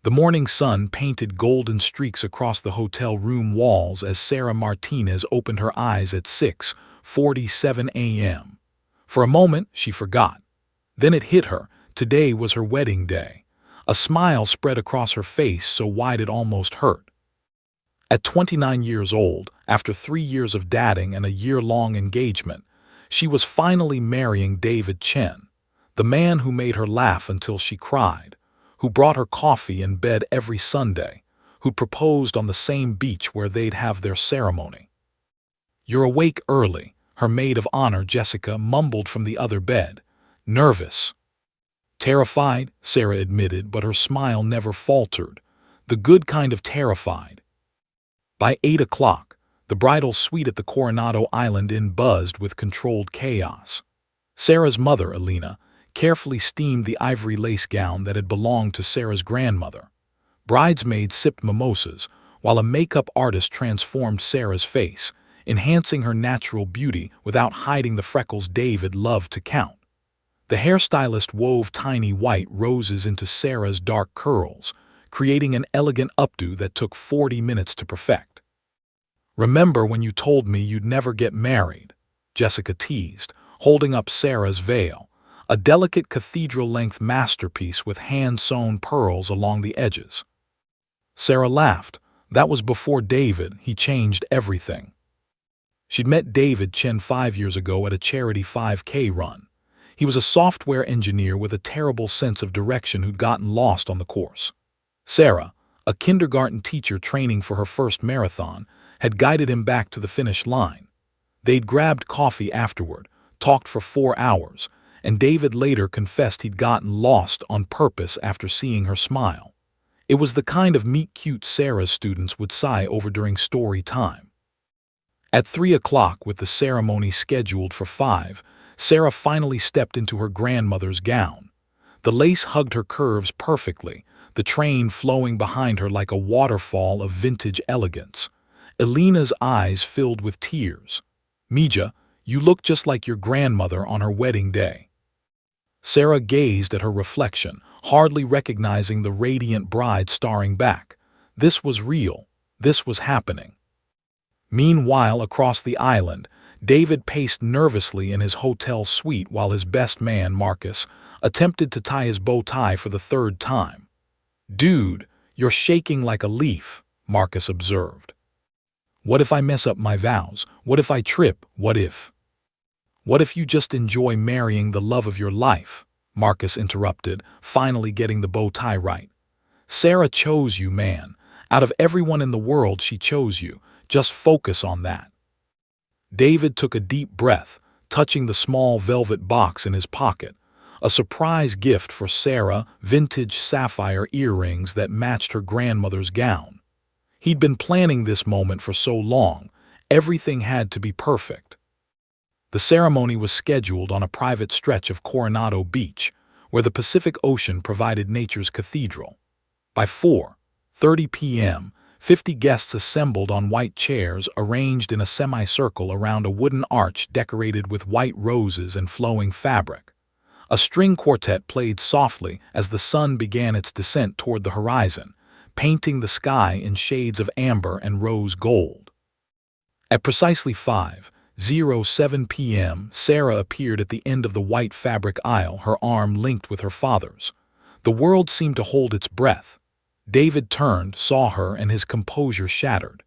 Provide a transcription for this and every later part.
The morning sun painted golden streaks across the hotel room walls as Sarah Martinez opened her eyes at 6:47 a.m. For a moment, she forgot. Then it hit her. Today was her wedding day. A smile spread across her face so wide it almost hurt. At 29 years old, after 3 years of dating and a year-long engagement, she was finally marrying David Chen, the man who made her laugh until she cried, who brought her coffee in bed every Sunday, who proposed on the same beach where they'd have their ceremony. "You're awake early," her maid of honor, Jessica, mumbled from the other bed. "Nervous." "Terrified," Sarah admitted, but her smile never faltered. The good kind of terrified. By 8 o'clock, the bridal suite at the Coronado Island Inn buzzed with controlled chaos. Sarah's mother, Alina, carefully steamed the ivory lace gown that had belonged to Sarah's grandmother. Bridesmaids sipped mimosas, while a makeup artist transformed Sarah's face, enhancing her natural beauty without hiding the freckles David loved to count. The hairstylist wove tiny white roses into Sarah's dark curls, creating an elegant updo that took 40 minutes to perfect. "Remember when you told me you'd never get married?" Jessica teased, holding up Sarah's veil, a delicate cathedral-length masterpiece with hand-sewn pearls along the edges. Sarah laughed. That was before David. He changed everything. She'd met David Chen 5 years ago at a charity 5K run. He was a software engineer with a terrible sense of direction who'd gotten lost on the course. Sarah, a kindergarten teacher training for her first marathon, had guided him back to the finish line. They'd grabbed coffee afterward, talked for 4 hours, and David later confessed he'd gotten lost on purpose after seeing her smile. It was the kind of meet-cute Sarah's students would sigh over during story time. At 3 o'clock, with the ceremony scheduled for 5, Sarah finally stepped into her grandmother's gown. The lace hugged her curves perfectly, the train flowing behind her like a waterfall of vintage elegance. Alina's eyes filled with tears. "Mija, you look just like your grandmother on her wedding day." Sarah gazed at her reflection, hardly recognizing the radiant bride staring back. This was real. This was happening. Meanwhile, across the island, David paced nervously in his hotel suite while his best man, Marcus, attempted to tie his bow tie for the 3rd time. "Dude, you're shaking like a leaf," Marcus observed. "What if I mess up my vows? What if I trip? What if you just enjoy marrying the love of your life?" Marcus interrupted, finally getting the bow tie right. "Sarah chose you, man. Out of everyone in the world, she chose you. Just focus on that." David took a deep breath, touching the small velvet box in his pocket. A surprise gift for Sarah, vintage sapphire earrings that matched her grandmother's gown. He'd been planning this moment for so long. Everything had to be perfect. The ceremony was scheduled on a private stretch of Coronado Beach, where the Pacific Ocean provided nature's cathedral. By 4:30 p.m., 50 guests assembled on white chairs arranged in a semicircle around a wooden arch decorated with white roses and flowing fabric. A string quartet played softly as the sun began its descent toward the horizon, painting the sky in shades of amber and rose gold. At precisely 5:07 p.m., Sarah appeared at the end of the white fabric aisle, her arm linked with her father's. The world seemed to hold its breath. David turned, saw her, and his composure shattered.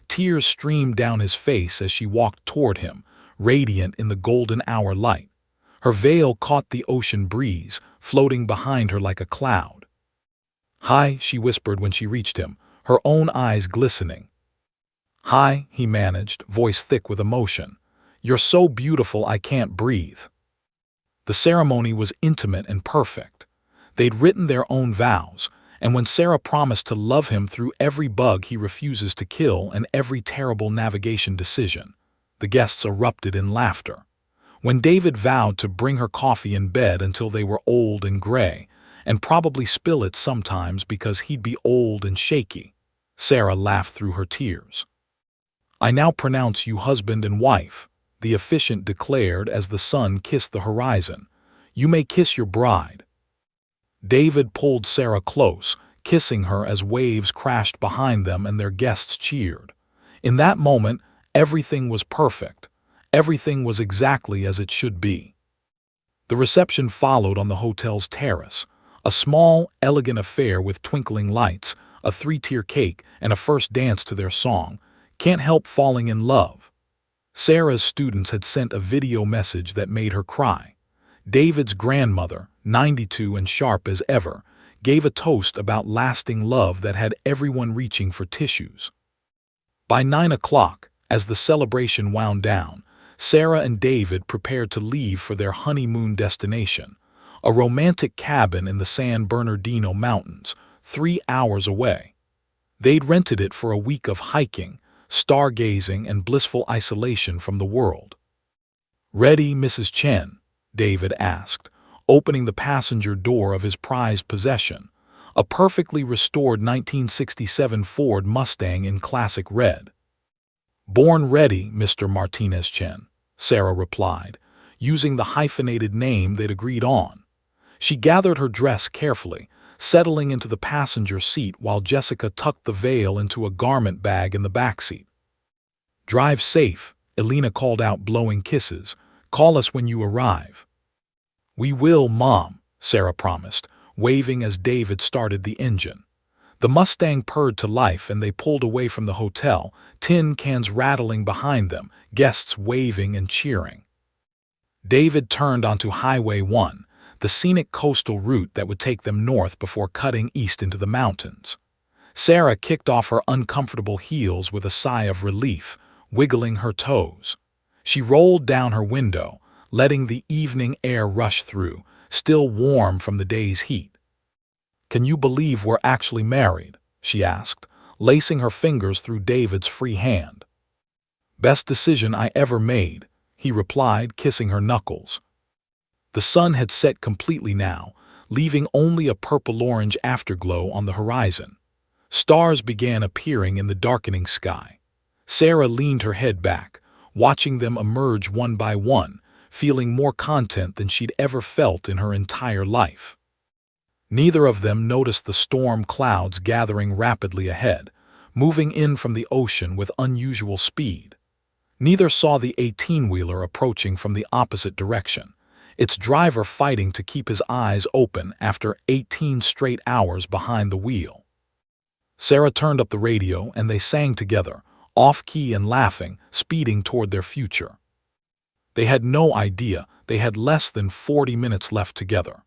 Tears streamed down his face as she walked toward him, radiant in the golden hour light. Her veil caught the ocean breeze, floating behind her like a cloud. "Hi," she whispered when she reached him, her own eyes glistening. "Hi," he managed, voice thick with emotion. "You're so beautiful I can't breathe." The ceremony was intimate and perfect. They'd written their own vows, and when Sarah promised to love him through every bug he refuses to kill and every terrible navigation decision, the guests erupted in laughter. When David vowed to bring her coffee in bed until they were old and gray, and probably spill it sometimes because he'd be old and shaky, Sarah laughed through her tears. "I now pronounce you husband and wife," the officiant declared as the sun kissed the horizon. "You may kiss your bride." David pulled Sarah close, kissing her as waves crashed behind them and their guests cheered. In that moment, everything was perfect. Everything was exactly as it should be. The reception followed on the hotel's terrace, a small, elegant affair with twinkling lights, a three-tier cake, and a first dance to their song, "Can't Help Falling in Love." Sarah's students had sent a video message that made her cry. David's grandmother, 92 and sharp as ever, gave a toast about lasting love that had everyone reaching for tissues. By 9 o'clock, as the celebration wound down, Sarah and David prepared to leave for their honeymoon destination, a romantic cabin in the San Bernardino Mountains, 3 hours away. They'd rented it for a week of hiking, stargazing, and blissful isolation from the world. "Ready, Mrs. Chen?" David asked, opening the passenger door of his prized possession, a perfectly restored 1967 Ford Mustang in classic red. "Born ready, Mr. Martinez Chen," Sarah replied, using the hyphenated name they'd agreed on. She gathered her dress carefully, settling into the passenger seat while Jessica tucked the veil into a garment bag in the backseat. "Drive safe," Elena called out, blowing kisses. "Call us when you arrive." "We will, Mom," Sarah promised, waving as David started the engine. The Mustang purred to life and they pulled away from the hotel, tin cans rattling behind them, guests waving and cheering. David turned onto Highway 1, the scenic coastal route that would take them north before cutting east into the mountains. Sarah kicked off her uncomfortable heels with a sigh of relief, wiggling her toes. She rolled down her window, letting the evening air rush through, still warm from the day's heat. "Can you believe we're actually married?" she asked, lacing her fingers through David's free hand. "Best decision I ever made," he replied, kissing her knuckles. The sun had set completely now, leaving only a purple-orange afterglow on the horizon. Stars began appearing in the darkening sky. Sarah leaned her head back, watching them emerge one by one, feeling more content than she'd ever felt in her entire life. Neither of them noticed the storm clouds gathering rapidly ahead, moving in from the ocean with unusual speed. Neither saw the 18-wheeler approaching from the opposite direction, its driver fighting to keep his eyes open after 18 straight hours behind the wheel. Sarah turned up the radio and they sang together, off-key and laughing, speeding toward their future. They had no idea they had less than 40 minutes left together.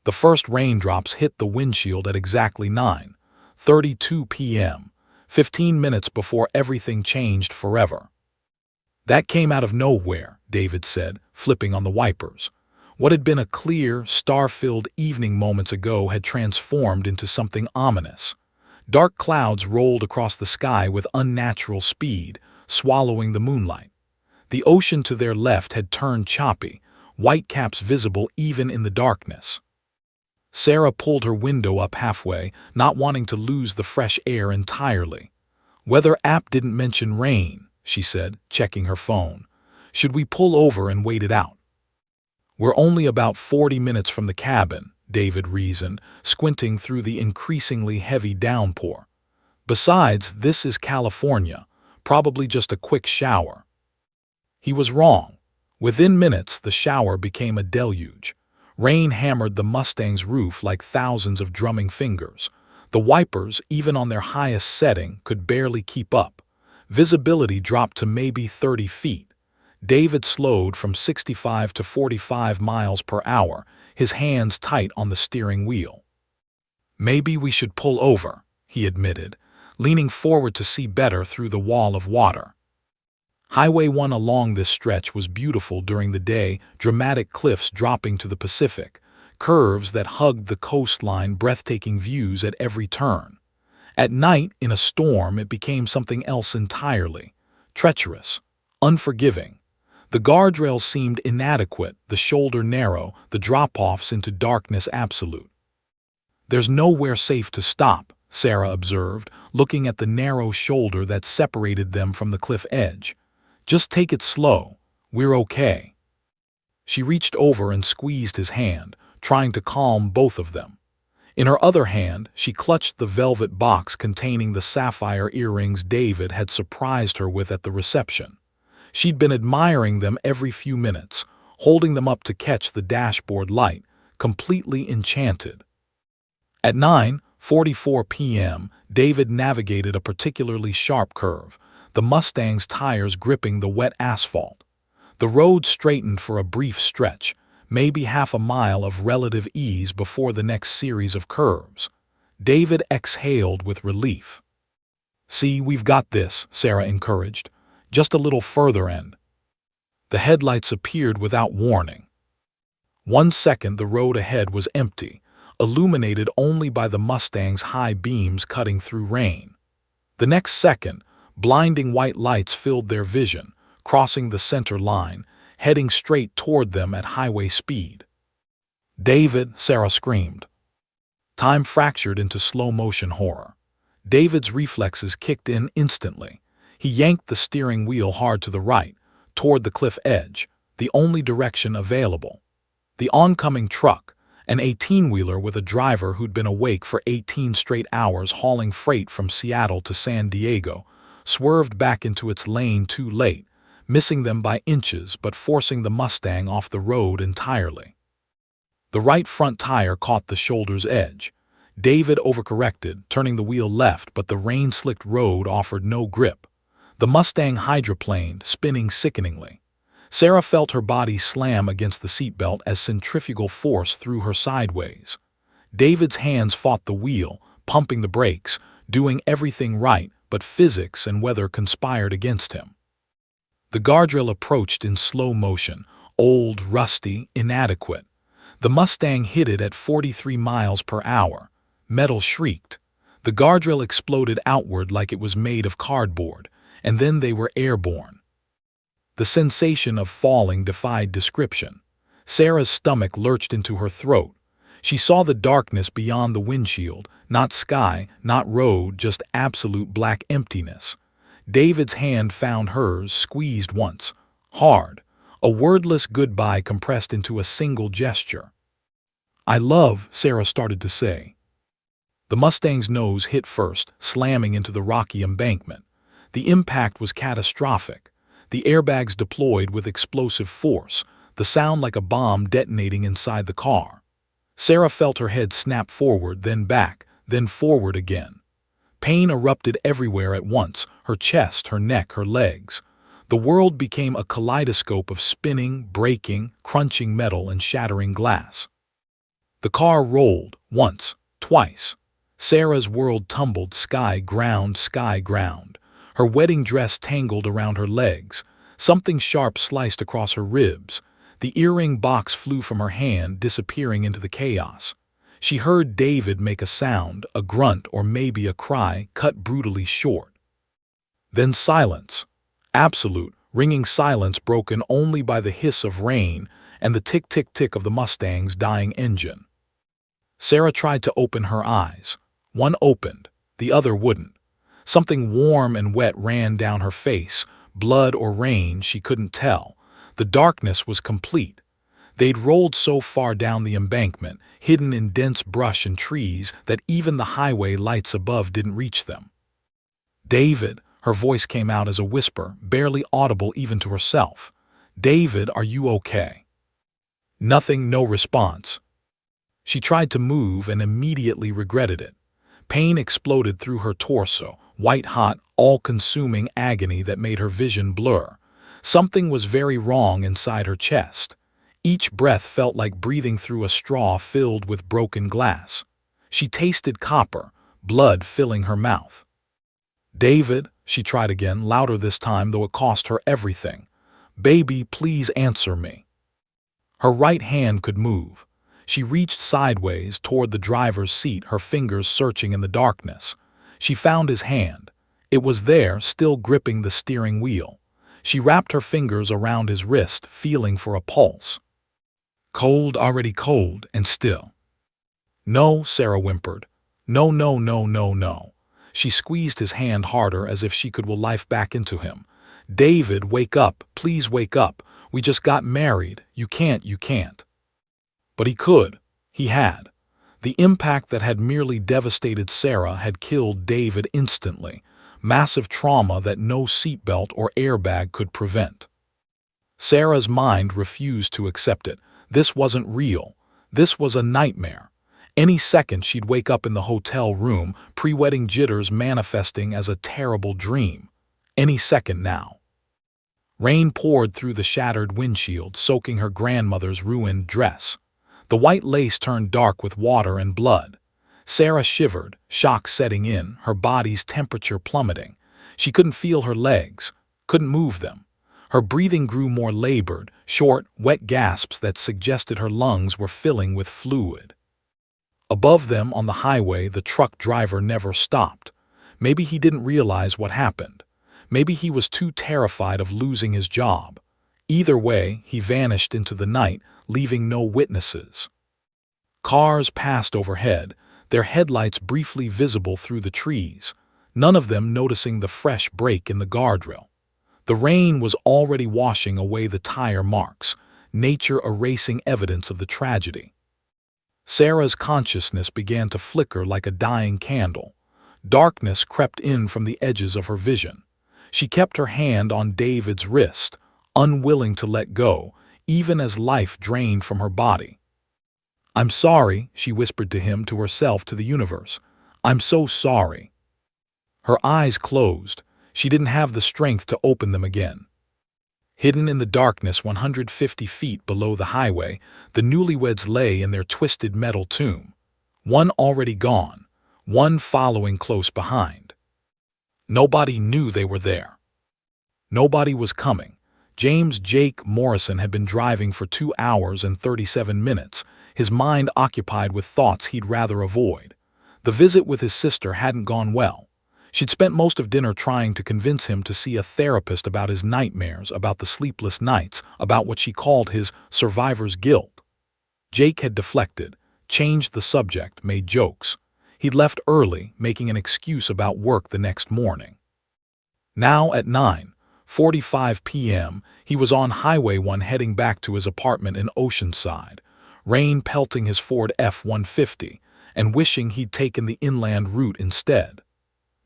The first raindrops hit the windshield at exactly 9:32 p.m., 15 minutes before everything changed forever. "That came out of nowhere," David said, flipping on the wipers. What had been a clear, star-filled evening moments ago had transformed into something ominous. Dark clouds rolled across the sky with unnatural speed, swallowing the moonlight. The ocean to their left had turned choppy, whitecaps visible even in the darkness. Sarah pulled her window up halfway, not wanting to lose the fresh air entirely. "Weather app didn't mention rain," she said, checking her phone. "Should we pull over and wait it out?" "We're only about 40 minutes from the cabin," David reasoned, squinting through the increasingly heavy downpour. "Besides, this is California, probably just a quick shower." He was wrong. Within minutes, the shower became a deluge. Rain hammered the Mustang's roof like thousands of drumming fingers. The wipers, even on their highest setting, could barely keep up. Visibility dropped to maybe 30 feet. David slowed from 65 to 45 miles per hour, his hands tight on the steering wheel. "Maybe we should pull over," he admitted, leaning forward to see better through the wall of water. Highway 1 along this stretch was beautiful during the day, dramatic cliffs dropping to the Pacific, curves that hugged the coastline, breathtaking views at every turn. At night, in a storm, it became something else entirely. Treacherous, unforgiving. The guardrails seemed inadequate, the shoulder narrow, the drop-offs into darkness absolute. "There's nowhere safe to stop," Sarah observed, looking at the narrow shoulder that separated them from the cliff edge. "Just take it slow. We're okay." She reached over and squeezed his hand, trying to calm both of them. In her other hand, she clutched the velvet box containing the sapphire earrings David had surprised her with at the reception. She'd been admiring them every few minutes, holding them up to catch the dashboard light, completely enchanted. At 9:44 p.m., David navigated a particularly sharp curve, the Mustang's tires gripping the wet asphalt. The road straightened for a brief stretch, maybe half a mile of relative ease before the next series of curves. David exhaled with relief. "See, we've got this," Sarah encouraged. "Just a little further and—" The headlights appeared without warning. 1 second the road ahead was empty, illuminated only by the Mustang's high beams cutting through rain. The next second, blinding white lights filled their vision, crossing the center line, heading straight toward them at highway speed. "David!" Sarah screamed. Time fractured into slow-motion horror. David's reflexes kicked in instantly. He yanked the steering wheel hard to the right, toward the cliff edge, the only direction available. The oncoming truck, an 18-wheeler with a driver who'd been awake for 18 straight hours hauling freight from Seattle to San Diego, swerved back into its lane too late, missing them by inches but forcing the Mustang off the road entirely. The right front tire caught the shoulder's edge. David overcorrected, turning the wheel left, but the rain-slicked road offered no grip. The Mustang hydroplaned, spinning sickeningly. Sarah felt her body slam against the seatbelt as centrifugal force threw her sideways. David's hands fought the wheel, pumping the brakes, doing everything right, but physics and weather conspired against him. The guardrail approached in slow motion, old, rusty, inadequate. The Mustang hit it at 43 miles per hour. Metal shrieked. The guardrail exploded outward like it was made of cardboard, and then they were airborne. The sensation of falling defied description. Sarah's stomach lurched into her throat. She saw the darkness beyond the windshield, not sky, not road, just absolute black emptiness. David's hand found hers, squeezed once, hard, a wordless goodbye compressed into a single gesture. "I love," Sarah started to say. The Mustang's nose hit first, slamming into the rocky embankment. The impact was catastrophic. The airbags deployed with explosive force, the sound like a bomb detonating inside the car. Sarah felt her head snap forward, then back, then forward again. Pain erupted everywhere at once, her chest, her neck, her legs. The world became a kaleidoscope of spinning, breaking, crunching metal and shattering glass. The car rolled, once, twice. Sarah's world tumbled, sky ground, sky ground. Her wedding dress tangled around her legs. Something sharp sliced across her ribs. The earring box flew from her hand, disappearing into the chaos. She heard David make a sound, a grunt or maybe a cry, cut brutally short. Then silence. Absolute, ringing silence broken only by the hiss of rain and the tick-tick-tick of the Mustang's dying engine. Sarah tried to open her eyes. One opened, the other wouldn't. Something warm and wet ran down her face, blood or rain, she couldn't tell. The darkness was complete. They'd rolled so far down the embankment, hidden in dense brush and trees, that even the highway lights above didn't reach them. "David," her voice came out as a whisper, barely audible even to herself. "David, are you okay?" Nothing, no response. She tried to move and immediately regretted it. Pain exploded through her torso, white-hot, all-consuming agony that made her vision blur. Something was very wrong inside her chest. Each breath felt like breathing through a straw filled with broken glass. She tasted copper, blood filling her mouth. "David," she tried again, louder this time, though it cost her everything. "Baby, please answer me." Her right hand could move. She reached sideways toward the driver's seat, her fingers searching in the darkness. She found his hand. It was there, still gripping the steering wheel. She wrapped her fingers around his wrist, feeling for a pulse. Cold, already cold, and still. "No," Sarah whimpered. "No, no, no, no, no." She squeezed his hand harder as if she could will life back into him. "David, wake up. Please wake up. We just got married. You can't. But he could. He had. The impact that had merely devastated Sarah had killed David instantly, massive trauma that no seatbelt or airbag could prevent. Sarah's mind refused to accept it. This wasn't real. This was a nightmare. Any second she'd wake up in the hotel room, pre-wedding jitters manifesting as a terrible dream. Any second now. Rain poured through the shattered windshield, soaking her grandmother's ruined dress. The white lace turned dark with water and blood. Sarah shivered, shock setting in, her body's temperature plummeting. She couldn't feel her legs, couldn't move them. Her breathing grew more labored, short, wet gasps that suggested her lungs were filling with fluid. Above them on the highway, the truck driver never stopped. Maybe he didn't realize what happened. Maybe he was too terrified of losing his job. Either way, he vanished into the night, leaving no witnesses. Cars passed overhead, their headlights briefly visible through the trees, none of them noticing the fresh break in the guardrail. The rain was already washing away the tire marks, nature erasing evidence of the tragedy. Sarah's consciousness began to flicker like a dying candle. Darkness crept in from the edges of her vision. She kept her hand on David's wrist, unwilling to let go, even as life drained from her body. "I'm sorry," she whispered to him, to herself, to the universe. "I'm so sorry." Her eyes closed. She didn't have the strength to open them again. Hidden in the darkness 150 feet below the highway, the newlyweds lay in their twisted metal tomb. One already gone, one following close behind. Nobody knew they were there. Nobody was coming. James Jake Morrison had been driving for 2 hours and 37 minutes, his mind occupied with thoughts he'd rather avoid. The visit with his sister hadn't gone well. She'd spent most of dinner trying to convince him to see a therapist about his nightmares, about the sleepless nights, about what she called his survivor's guilt. Jake had deflected, changed the subject, made jokes. He'd left early, making an excuse about work the next morning. Now at 9:45 p.m., he was on Highway 1 heading back to his apartment in Oceanside, rain pelting his Ford F-150, and wishing he'd taken the inland route instead.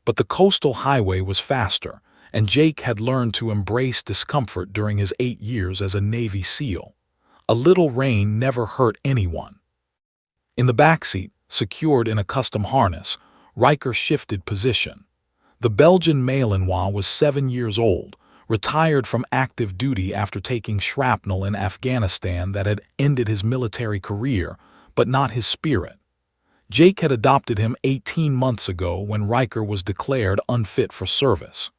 But the coastal highway was faster, and Jake had learned to embrace discomfort during his 8 years as a Navy SEAL. A little rain never hurt anyone. In the backseat, secured in a custom harness, Riker shifted position. The Belgian Malinois was 7 years old, retired from active duty after taking shrapnel in Afghanistan that had ended his military career, but not his spirit. Jake had adopted him 18 months ago when Riker was declared unfit for service.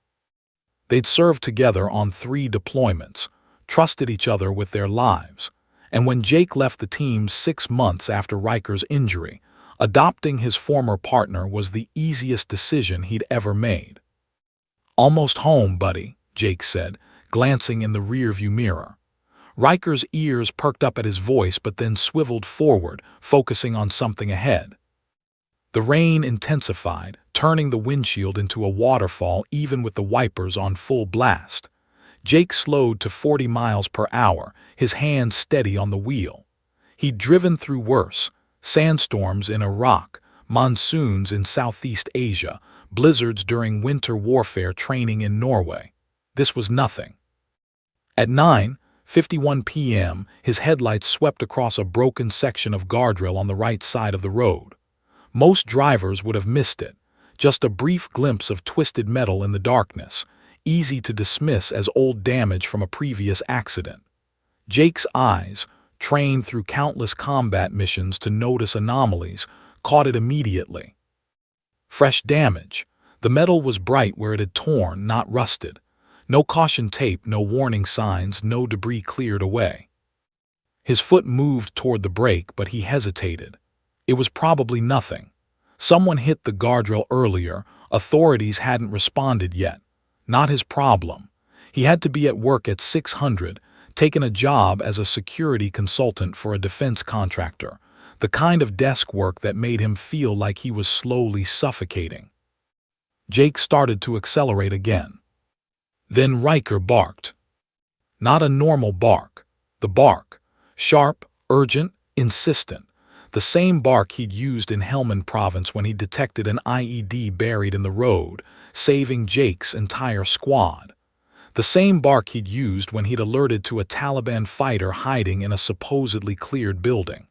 They'd served together on 3 deployments, trusted each other with their lives, and when Jake left the team 6 months after Riker's injury, adopting his former partner was the easiest decision he'd ever made. "Almost home, buddy," Jake said, glancing in the rearview mirror. Riker's ears perked up at his voice but then swiveled forward, focusing on something ahead. The rain intensified, turning the windshield into a waterfall even with the wipers on full blast. Jake slowed to 40 miles per hour, his hands steady on the wheel. He'd driven through worse: sandstorms in Iraq, monsoons in Southeast Asia, blizzards during winter warfare training in Norway. This was nothing. At 9:51 p.m., his headlights swept across a broken section of guardrail on the right side of the road. Most drivers would have missed it, just a brief glimpse of twisted metal in the darkness, easy to dismiss as old damage from a previous accident. Jake's eyes, trained through countless combat missions to notice anomalies, caught it immediately. Fresh damage. The metal was bright where it had torn, not rusted. No caution tape, no warning signs, no debris cleared away. His foot moved toward the brake, but he hesitated. It was probably nothing. Someone hit the guardrail earlier, authorities hadn't responded yet. Not his problem. He had to be at work at 600, taking a job as a security consultant for a defense contractor, the kind of desk work that made him feel like he was slowly suffocating. Jake started to accelerate again. Then Riker barked. Not a normal bark. The bark. Sharp, urgent, insistent. The The same bark he'd used in Helmand Province when he detected an IED buried in the road, saving Jake's entire squad. The same bark he'd used when he'd alerted to a Taliban fighter hiding in a supposedly cleared building.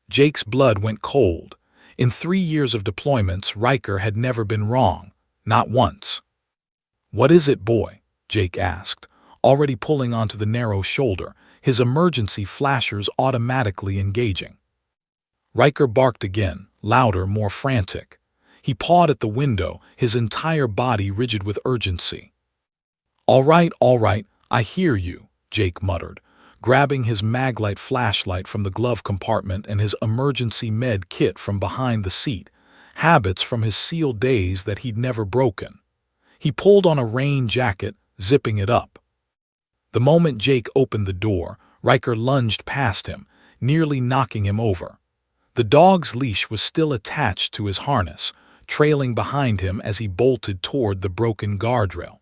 Jake's blood went cold. In 3 years of deployments, Riker had never been wrong. Not once. "What is it, boy?" Jake asked, already pulling onto the narrow shoulder, his emergency flashers automatically engaging. Riker barked again, louder, more frantic. He pawed at the window, his entire body rigid with urgency. All right, I hear you," Jake muttered, grabbing his Maglite flashlight from the glove compartment and his emergency med kit from behind the seat, habits from his SEAL days that he'd never broken. He pulled on a rain jacket, zipping it up. The moment Jake opened the door, Riker lunged past him, nearly knocking him over. The dog's leash was still attached to his harness, trailing behind him as he bolted toward the broken guardrail.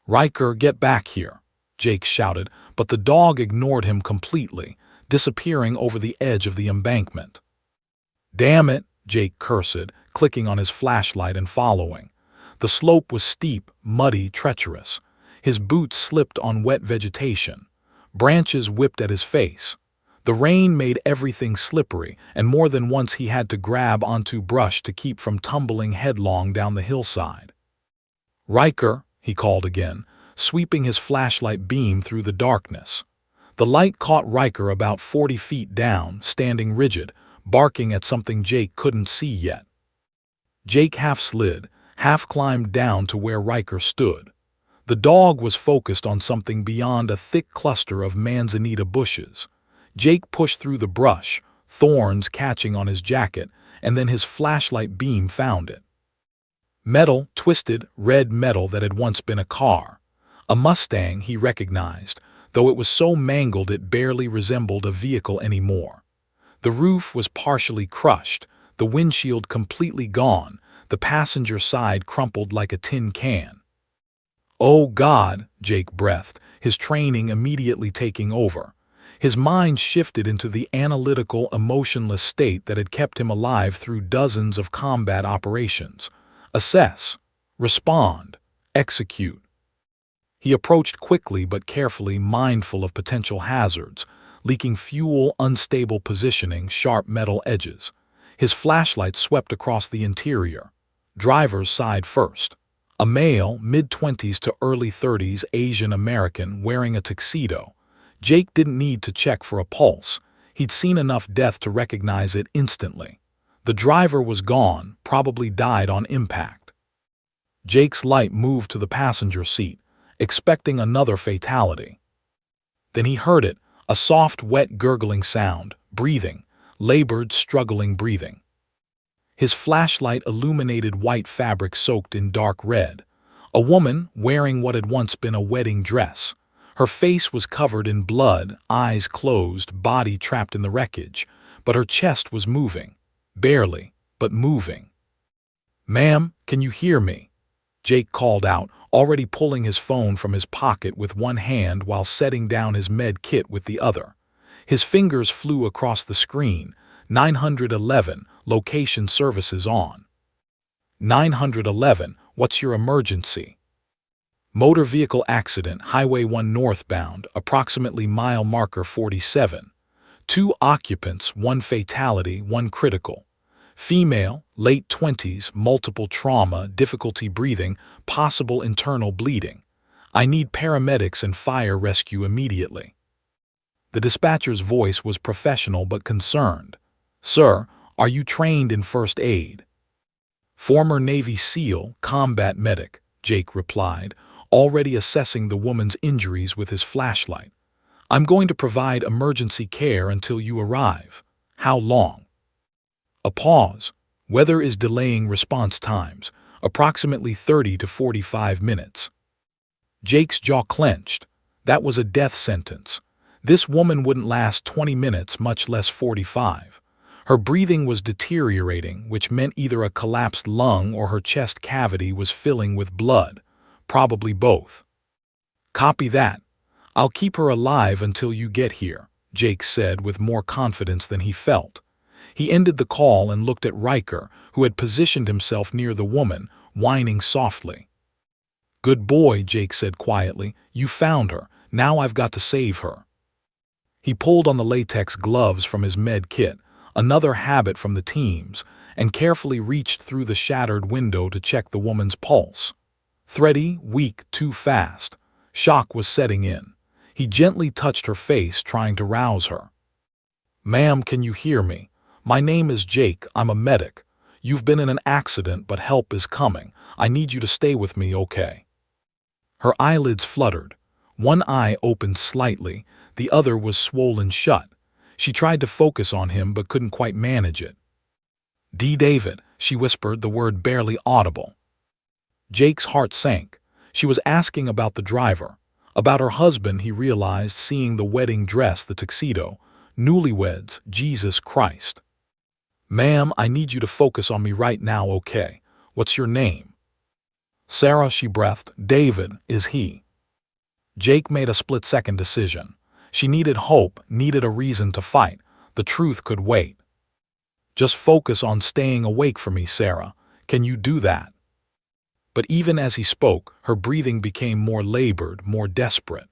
"Riker, get back here," Jake shouted, but the dog ignored him completely, disappearing over the edge of the embankment. "Damn it," Jake cursed, clicking on his flashlight and following. The slope was steep, muddy, treacherous. His boots slipped on wet vegetation. Branches whipped at his face. The rain made everything slippery, and more than once he had to grab onto brush to keep from tumbling headlong down the hillside. "Riker," he called again, sweeping his flashlight beam through the darkness. The light caught Riker about 40 feet down, standing rigid, barking at something Jake couldn't see yet. Jake half slid, half climbed down to where Riker stood. The dog was focused on something beyond a thick cluster of manzanita bushes. Jake pushed through the brush, thorns catching on his jacket, and then his flashlight beam found it. Metal, twisted, red metal that had once been a car. A Mustang he recognized, though it was so mangled it barely resembled a vehicle anymore. The roof was partially crushed, the windshield completely gone, the passenger side crumpled like a tin can. "Oh God," Jake breathed, his training immediately taking over. His mind shifted into the analytical, emotionless state that had kept him alive through dozens of combat operations. Assess, respond, execute. He approached quickly but carefully, mindful of potential hazards, leaking fuel, unstable positioning, sharp metal edges. His flashlight swept across the interior. Driver's side first. A male, mid-20s to early 30s Asian American wearing a tuxedo. Jake didn't need to check for a pulse. He'd seen enough death to recognize it instantly. The driver was gone, probably died on impact. Jake's light moved to the passenger seat, expecting another fatality. Then he heard it, a soft, wet, gurgling sound, breathing, labored, struggling breathing. His flashlight illuminated white fabric soaked in dark red. A woman wearing what had once been a wedding dress. Her face was covered in blood, eyes closed, body trapped in the wreckage, but her chest was moving. Barely, but moving. "Ma'am, can you hear me?" Jake called out, already pulling his phone from his pocket with one hand while setting down his med kit with the other. His fingers flew across the screen. 911, location services on. 911, what's your emergency? Motor vehicle accident, Highway 1 northbound, approximately mile marker 47. 2 occupants, 1 fatality, 1 critical. Female, late 20s, multiple trauma, difficulty breathing, possible internal bleeding. I need paramedics and fire rescue immediately. The dispatcher's voice was professional but concerned. "Sir, are you trained in first aid?" "Former Navy SEAL, combat medic," Jake replied, already assessing the woman's injuries with his flashlight. "I'm going to provide emergency care until you arrive. How long?" A pause. Weather is delaying response times, approximately 30 to 45 minutes. Jake's jaw clenched. That was a death sentence. This woman wouldn't last 20 minutes, much less 45. Her breathing was deteriorating, which meant either a collapsed lung or her chest cavity was filling with blood. Probably both. "Copy that. I'll keep her alive until you get here," Jake said with more confidence than he felt. He ended the call and looked at Riker, who had positioned himself near the woman, whining softly. "Good boy," Jake said quietly. "You found her. Now I've got to save her." He pulled on the latex gloves from his med kit, another habit from the teams, and carefully reached through the shattered window to check the woman's pulse. Thready, weak, too fast. Shock was setting in. He gently touched her face, trying to rouse her. "Ma'am, can you hear me? My name is Jake. I'm a medic. You've been in an accident, but help is coming. I need you to stay with me, okay?" Her eyelids fluttered. One eye opened slightly, the other was swollen shut. She tried to focus on him but couldn't quite manage it. "David," she whispered, the word barely audible. Jake's heart sank. She was asking about the driver. About her husband, he realized, seeing the wedding dress, the tuxedo. Newlyweds, Jesus Christ. "Ma'am, I need you to focus on me right now, okay? What's your name?" "Sarah," she breathed. "David is he." Jake made a split-second decision. She needed hope, needed a reason to fight. The truth could wait. "Just focus on staying awake for me, Sarah. Can you do that?" But even as he spoke, her breathing became more labored, more desperate.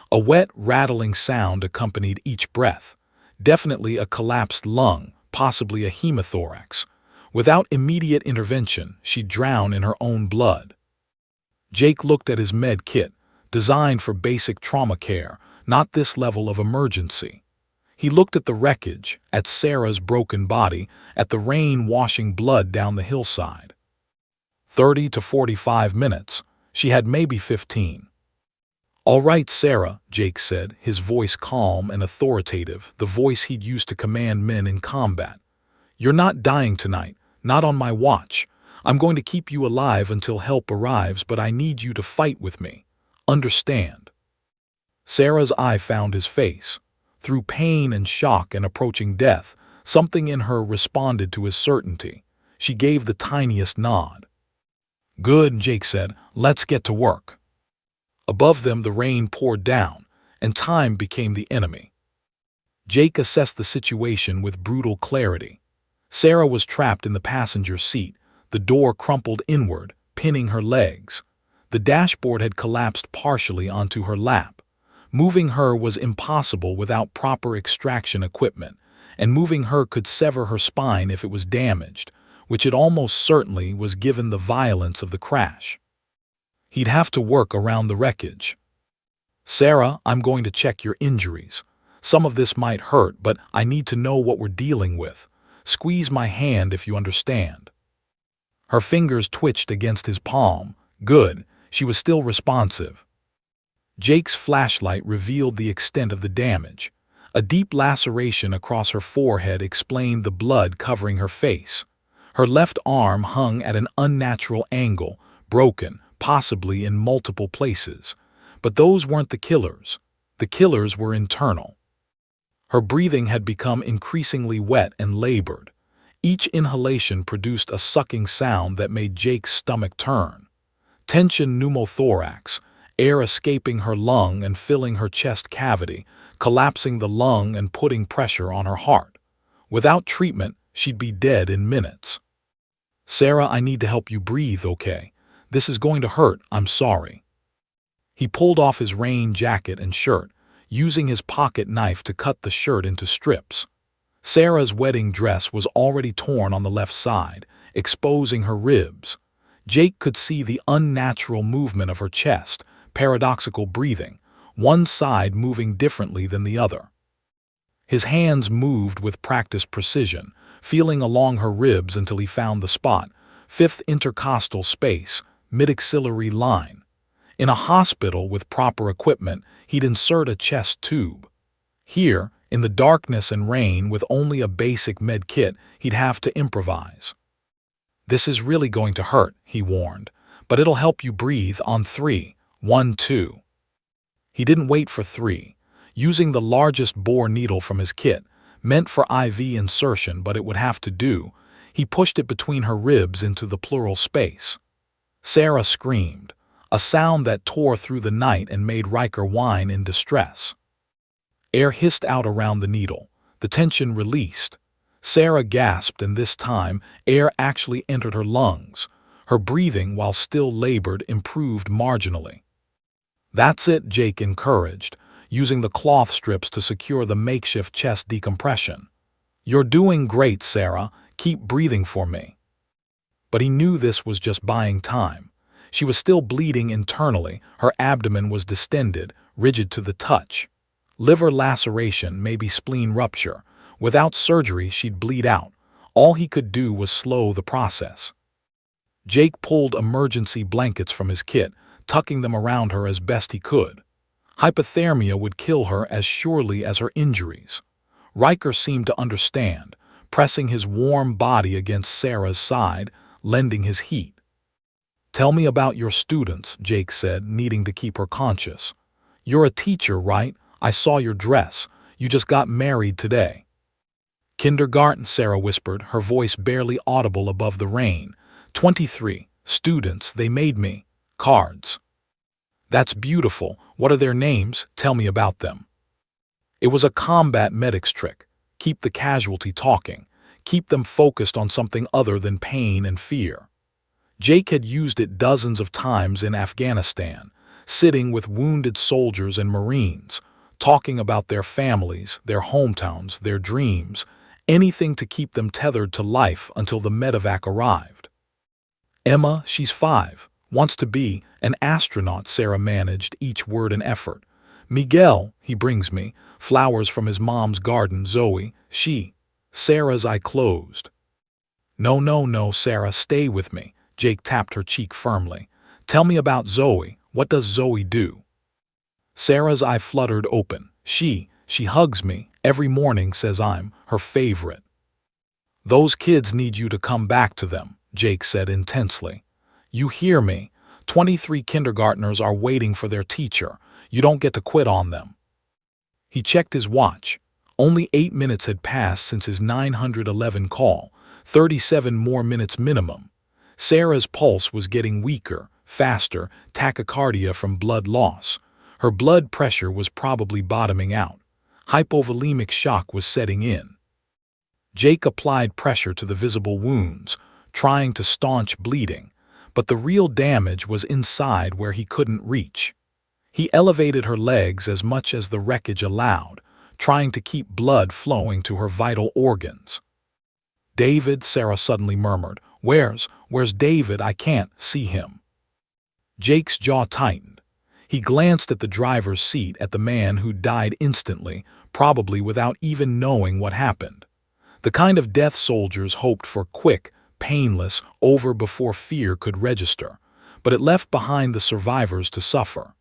A wet, rattling sound accompanied each breath. Definitely a collapsed lung, possibly a hemothorax. Without immediate intervention, she'd drown in her own blood. Jake looked at his med kit, designed for basic trauma care, not this level of emergency. He looked at the wreckage, at Sarah's broken body, at the rain washing blood down the hillside. 30 to 45 minutes. She had maybe 15. "All right, Sarah," Jake said, his voice calm and authoritative, the voice he'd used to command men in combat. "You're not dying tonight, not on my watch. I'm going to keep you alive until help arrives, but I need you to fight with me. Understand?" Sarah's eye found his face. Through pain and shock and approaching death, something in her responded to his certainty. She gave the tiniest nod. "Good," Jake said. "Let's get to work." Above them the rain poured down, and time became the enemy. Jake assessed the situation with brutal clarity. Sarah was trapped in the passenger seat, the door crumpled inward, pinning her legs. The dashboard had collapsed partially onto her lap. Moving her was impossible without proper extraction equipment, and moving her could sever her spine if it was damaged, which it almost certainly was given the violence of the crash. He'd have to work around the wreckage. "Sarah, I'm going to check your injuries. Some of this might hurt, but I need to know what we're dealing with. Squeeze my hand if you understand." Her fingers twitched against his palm. Good, she was still responsive. Jake's flashlight revealed the extent of the damage. A deep laceration across her forehead explained the blood covering her face. Her left arm hung at an unnatural angle, broken, possibly in multiple places. But those weren't the killers. The killers were internal. Her breathing had become increasingly wet and labored. Each inhalation produced a sucking sound that made Jake's stomach turn. Tension pneumothorax, air escaping her lung and filling her chest cavity, collapsing the lung and putting pressure on her heart. Without treatment, she'd be dead in minutes. "Sarah, I need to help you breathe, okay? This is going to hurt, I'm sorry." He pulled off his rain jacket and shirt, using his pocket knife to cut the shirt into strips. Sarah's wedding dress was already torn on the left side, exposing her ribs. Jake could see the unnatural movement of her chest, paradoxical breathing, one side moving differently than the other. His hands moved with practiced precision, feeling along her ribs until he found the spot, fifth intercostal space, mid-axillary line. In a hospital with proper equipment, he'd insert a chest tube. Here, in the darkness and rain with only a basic med kit, he'd have to improvise. "This is really going to hurt," he warned, "but it'll help you breathe on 3, 1, 2. He didn't wait for 3. Using the largest bore needle from his kit, meant for IV insertion but it would have to do, he pushed it between her ribs into the pleural space. Sarah screamed, a sound that tore through the night and made Riker whine in distress. Air hissed out around the needle, the tension released. Sarah gasped, and this time air actually entered her lungs. Her breathing, while still labored, improved marginally. "That's it," Jake encouraged, using the cloth strips to secure the makeshift chest decompression. "You're doing great, Sarah. Keep breathing for me." But he knew this was just buying time. She was still bleeding internally, her abdomen was distended, rigid to the touch. Liver laceration, maybe spleen rupture. Without surgery, she'd bleed out. All he could do was slow the process. Jake pulled emergency blankets from his kit, tucking them around her as best he could. Hypothermia would kill her as surely as her injuries. Riker seemed to understand, pressing his warm body against Sarah's side, lending his heat. "Tell me about your students," Jake said, needing to keep her conscious. "You're a teacher, right? I saw your dress. You just got married today." "Kindergarten," Sarah whispered, her voice barely audible above the rain. 23 students, they made me cards." "That's beautiful. What are their names? Tell me about them." It was a combat medic's trick. Keep the casualty talking. Keep them focused on something other than pain and fear. Jake had used it dozens of times in Afghanistan, sitting with wounded soldiers and Marines, talking about their families, their hometowns, their dreams, anything to keep them tethered to life until the medevac arrived. "Emma, she's 5, wants to be an astronaut," Sarah managed, each word an effort. "Miguel, he brings me flowers from his mom's garden. Zoe, she..." Sarah's eye closed. "No, no, no, Sarah, stay with me." Jake tapped her cheek firmly. "Tell me about Zoe. What does Zoe do?" Sarah's eye fluttered open. She hugs me every morning, says I'm her favorite." "Those kids need you to come back to them," Jake said intensely. "You hear me? 23 kindergartners are waiting for their teacher. You don't get to quit on them." He checked his watch. Only 8 minutes had passed since his 911 call, 37 more minutes minimum. Sarah's pulse was getting weaker, faster, tachycardia from blood loss. Her blood pressure was probably bottoming out. Hypovolemic shock was setting in. Jake applied pressure to the visible wounds, trying to staunch bleeding, but the real damage was inside where he couldn't reach. He elevated her legs as much as the wreckage allowed, trying to keep blood flowing to her vital organs. "David," Sarah suddenly murmured. Where's David? I can't see him." Jake's jaw tightened. He glanced at the driver's seat, at the man who died instantly, probably without even knowing what happened. The kind of death soldiers hoped for: quick, painless, over before fear could register. But it left behind the survivors to suffer.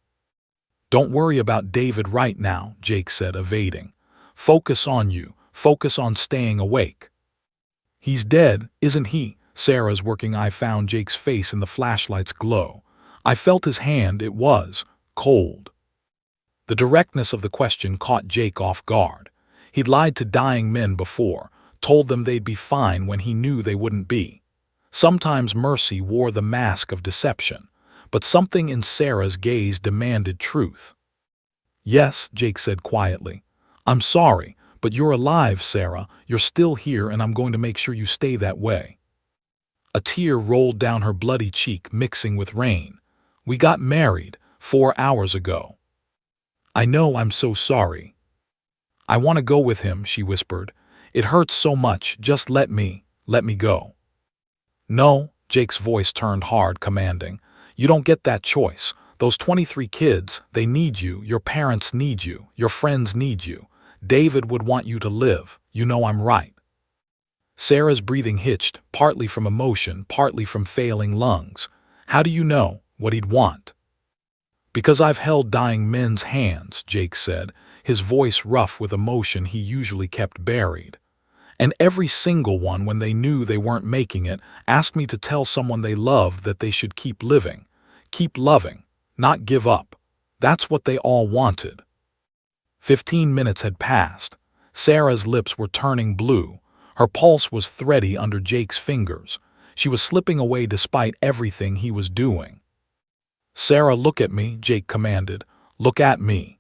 "Don't worry about David right now," Jake said, evading. "Focus on you. Focus on staying awake." "He's dead, isn't he?" Sarah's working eye found Jake's face in the flashlight's glow. "I felt his hand. It was cold." The directness of the question caught Jake off guard. He'd lied to dying men before, told them they'd be fine when he knew they wouldn't be. Sometimes mercy wore the mask of deception, but something in Sarah's gaze demanded truth. "Yes," Jake said quietly. "I'm sorry, but you're alive, Sarah. You're still here, and I'm going to make sure you stay that way." A tear rolled down her bloody cheek, mixing with rain. "We got married 4 hours ago." "I know, I'm so sorry." "I want to go with him," she whispered. "It hurts so much. Just let me go." "No," Jake's voice turned hard, commanding. "You don't get that choice. Those 23 kids, they need you. Your parents need you. Your friends need you. David would want you to live. You know I'm right." Sarah's breathing hitched, partly from emotion, partly from failing lungs. "How do you know what he'd want?" "Because I've held dying men's hands," Jake said, his voice rough with emotion he usually kept buried. "And every single one, when they knew they weren't making it, asked me to tell someone they loved that they should keep living, keep loving, not give up. That's what they all wanted." 15 minutes had passed. Sarah's lips were turning blue. Her pulse was thready under Jake's fingers. She was slipping away despite everything he was doing. "Sarah, look at me," Jake commanded. "Look at me."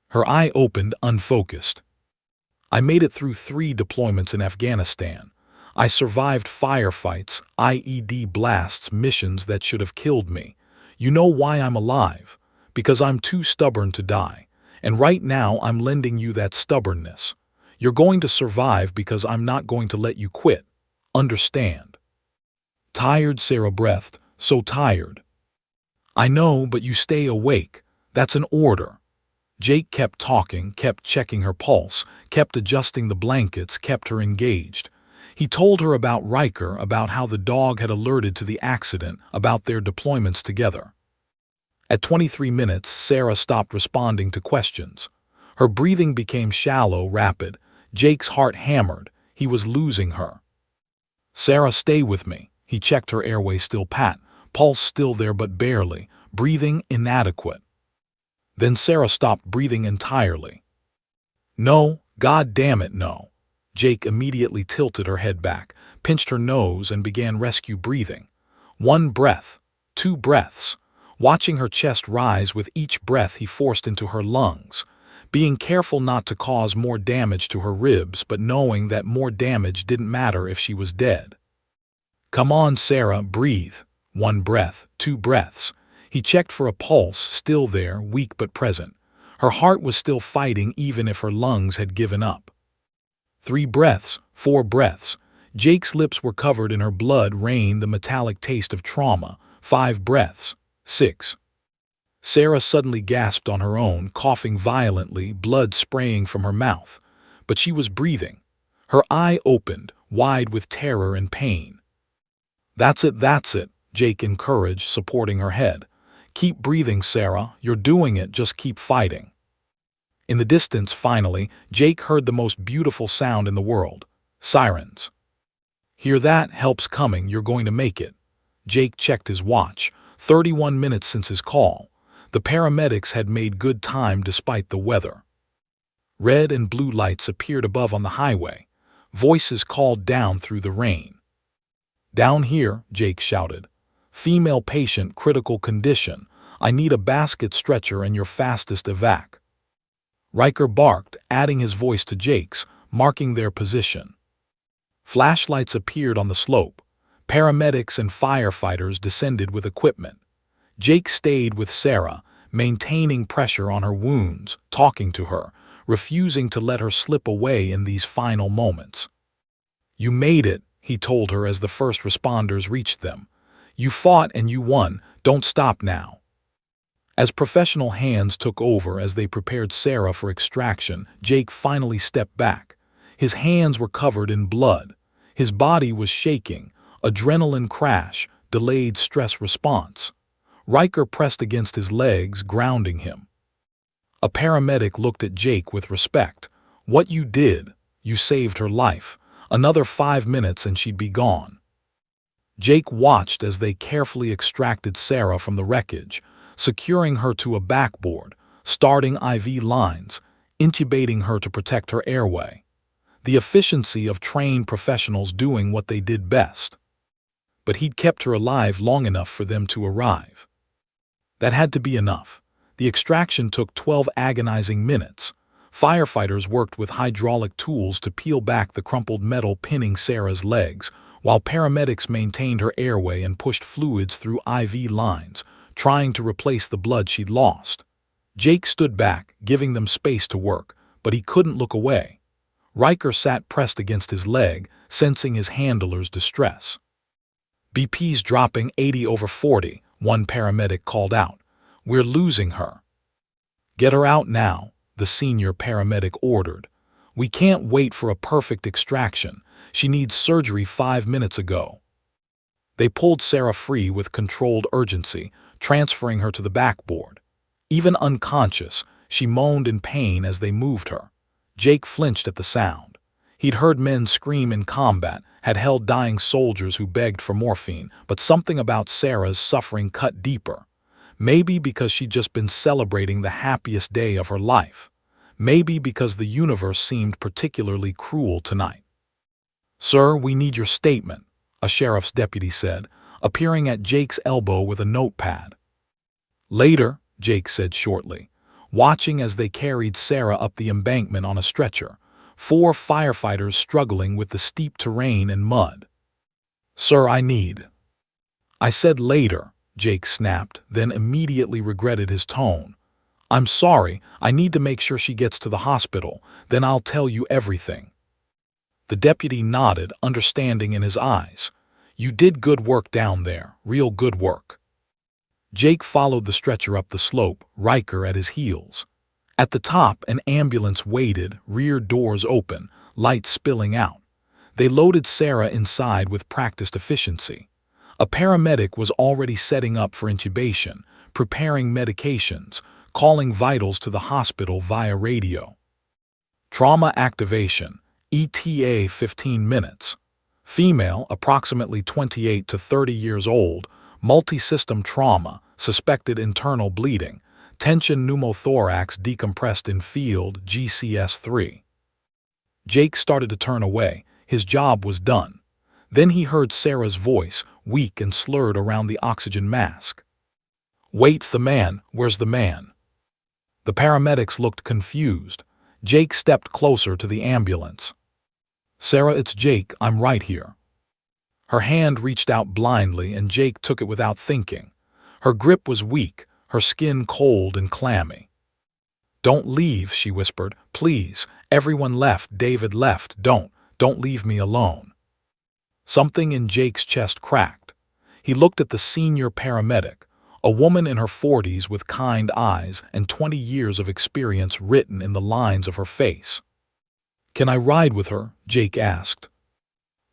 Her eye opened, unfocused. I made it through 3 deployments in Afghanistan. I survived firefights, IED blasts, missions that should have killed me. You know why I'm alive? Because I'm too stubborn to die. And right now I'm lending you that stubbornness. You're going to survive because I'm not going to let you quit. Understand? Tired, Sarah breathed, so tired. I know, but you stay awake. That's an order. Jake kept talking, kept checking her pulse, kept adjusting the blankets, kept her engaged. He told her about Riker, about how the dog had alerted to the accident, about their deployments together. At 23 minutes, Sarah stopped responding to questions. Her breathing became shallow, rapid. Jake's heart hammered. He was losing her. Sarah, stay with me. He checked her airway, still pat, pulse still there but barely, breathing inadequate. Then Sarah stopped breathing entirely. No, God damn it, no. Jake immediately tilted her head back, pinched her nose, and began rescue breathing. 1 breath, 2 breaths. Watching her chest rise with each breath he forced into her lungs, being careful not to cause more damage to her ribs, but knowing that more damage didn't matter if she was dead. Come on, Sarah, breathe. 1 breath, 2 breaths. He checked for a pulse, still there, weak but present. Her heart was still fighting even if her lungs had given up. 3 breaths, 4 breaths. Jake's lips were covered in her blood, reigned the metallic taste of trauma. 5 breaths, 6. Sarah suddenly gasped on her own, coughing violently, blood spraying from her mouth. But she was breathing. Her eye opened, wide with terror and pain. That's it, Jake encouraged, supporting her head. Keep breathing, Sarah. You're doing it. Just keep fighting. In the distance, finally, Jake heard the most beautiful sound in the world. Sirens. Hear that? Help's coming. You're going to make it. Jake checked his watch. 31 minutes since his call. The paramedics had made good time despite the weather. Red and blue lights appeared above on the highway. Voices called down through the rain. Down here, Jake shouted. Female patient, critical condition. I need a basket stretcher and your fastest evac. Riker barked, adding his voice to Jake's, marking their position. Flashlights appeared on the slope. Paramedics and firefighters descended with equipment. Jake stayed with Sarah, maintaining pressure on her wounds, talking to her, refusing to let her slip away in these final moments. You made it, he told her as the first responders reached them. You fought and you won. Don't stop now. As professional hands took over as they prepared Sarah for extraction, Jake finally stepped back. His hands were covered in blood. His body was shaking. Adrenaline crash, delayed stress response. Riker pressed against his legs, grounding him. A paramedic looked at Jake with respect. What you did, you saved her life. Another 5 minutes and she'd be gone. Jake watched as they carefully extracted Sarah from the wreckage, securing her to a backboard, starting IV lines, intubating her to protect her airway. The efficiency of trained professionals doing what they did best. But he'd kept her alive long enough for them to arrive. That had to be enough. The extraction took 12 agonizing minutes. Firefighters worked with hydraulic tools to peel back the crumpled metal pinning Sarah's legs, while paramedics maintained her airway and pushed fluids through IV lines, trying to replace the blood she'd lost. Jake stood back, giving them space to work, but he couldn't look away. Riker sat pressed against his leg, sensing his handler's distress. BP's dropping 80/40, one paramedic called out. We're losing her. Get her out now, the senior paramedic ordered. We can't wait for a perfect extraction. She needs surgery 5 minutes ago. They pulled Sarah free with controlled urgency, transferring her to the backboard. Even unconscious, she moaned in pain as they moved her. Jake flinched at the sound. He'd heard men scream in combat, had held dying soldiers who begged for morphine, but something about Sarah's suffering cut deeper. Maybe because she'd just been celebrating the happiest day of her life. Maybe because the universe seemed particularly cruel tonight. Sir, we need your statement, a sheriff's deputy said, appearing at Jake's elbow with a notepad. Later, Jake said shortly, watching as they carried Sarah up the embankment on a stretcher. 4 firefighters struggling with the steep terrain and mud. "Sir, I said later," Jake snapped, then immediately regretted his tone. "I'm sorry, I need to make sure she gets to the hospital, then I'll tell you everything." The deputy nodded, understanding in his eyes. "You did good work down there, real good work." Jake followed the stretcher up the slope, Riker at his heels. At the top, an ambulance waited, rear doors open, light spilling out. They loaded Sarah inside with practiced efficiency. A paramedic was already setting up for intubation, preparing medications, calling vitals to the hospital via radio. Trauma activation, ETA 15 minutes. Female, approximately 28 to 30 years old, multi-system trauma, suspected internal bleeding, tension pneumothorax decompressed in field GCS-3. Jake started to turn away. His job was done. Then he heard Sarah's voice, weak and slurred around the oxygen mask. "Wait, where's the man?" The paramedics looked confused. Jake stepped closer to the ambulance. "Sarah, it's Jake, I'm right here." Her hand reached out blindly and Jake took it without thinking. Her grip was weak, her skin cold and clammy. "Don't leave," she whispered. "Please, everyone left, David left, don't leave me alone." Something in Jake's chest cracked. He looked at the senior paramedic, a woman in her 40s with kind eyes and 20 years of experience written in the lines of her face. "Can I ride with her?" Jake asked.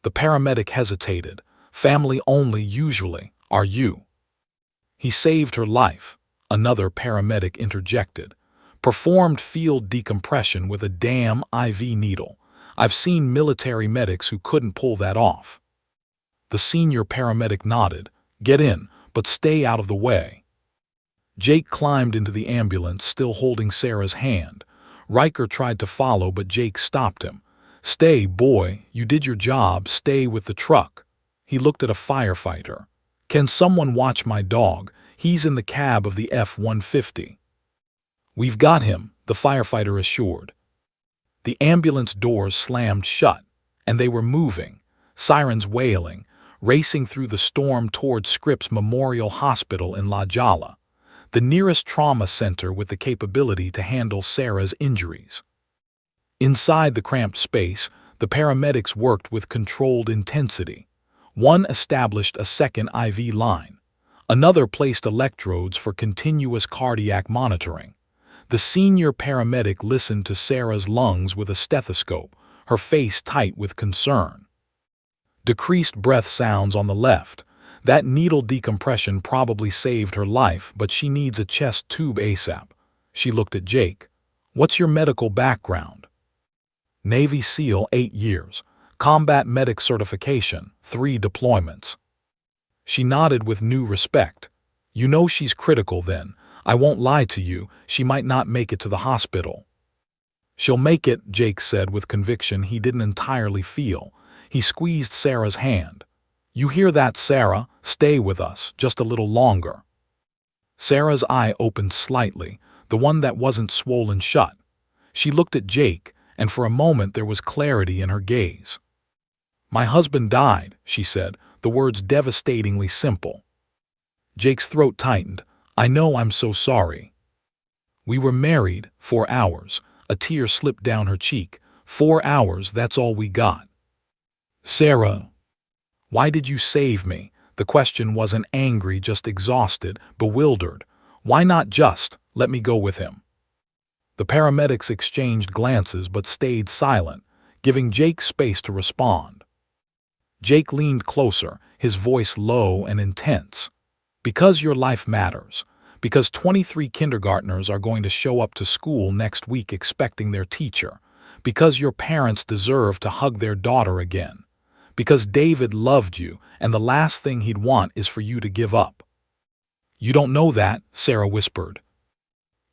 The paramedic hesitated. "Family only usually, are you?" "He saved her life," another paramedic interjected. "Performed field decompression with a damn IV needle. I've seen military medics who couldn't pull that off." The senior paramedic nodded. "Get in, but stay out of the way." Jake climbed into the ambulance, still holding Sarah's hand. Riker tried to follow, but Jake stopped him. "Stay, boy, you did your job, stay with the truck." He looked at a firefighter. "Can someone watch my dog? He's in the cab of the F-150. "We've got him," the firefighter assured. The ambulance doors slammed shut, and they were moving, sirens wailing, racing through the storm toward Scripps Memorial Hospital in La Jolla, the nearest trauma center with the capability to handle Sarah's injuries. Inside the cramped space, the paramedics worked with controlled intensity. One established a second IV line. Another placed electrodes for continuous cardiac monitoring. The senior paramedic listened to Sarah's lungs with a stethoscope, her face tight with concern. "Decreased breath sounds on the left. That needle decompression probably saved her life, but she needs a chest tube ASAP." She looked at Jake. "What's your medical background?" "Navy SEAL, 8 years. Combat medic certification, 3 deployments." She nodded with new respect. "You know she's critical then. I won't lie to you, she might not make it to the hospital." "She'll make it," Jake said with conviction he didn't entirely feel. He squeezed Sarah's hand. "You hear that, Sarah? Stay with us, just a little longer." Sarah's eye opened slightly, the one that wasn't swollen shut. She looked at Jake, and for a moment there was clarity in her gaze. "My husband died," she said, the words devastatingly simple. Jake's throat tightened. "I know, I'm so sorry." "We were married 4 hours. A tear slipped down her cheek. 4 hours, that's all we got." "Sarah, why did you save me?" The question wasn't angry, just exhausted, bewildered. "Why not just let me go with him?" The paramedics exchanged glances but stayed silent, giving Jake space to respond. Jake leaned closer, his voice low and intense. "Because your life matters. Because 23 kindergartners are going to show up to school next week expecting their teacher. Because your parents deserve to hug their daughter again. Because David loved you, and the last thing he'd want is for you to give up." "You don't know that," Sarah whispered.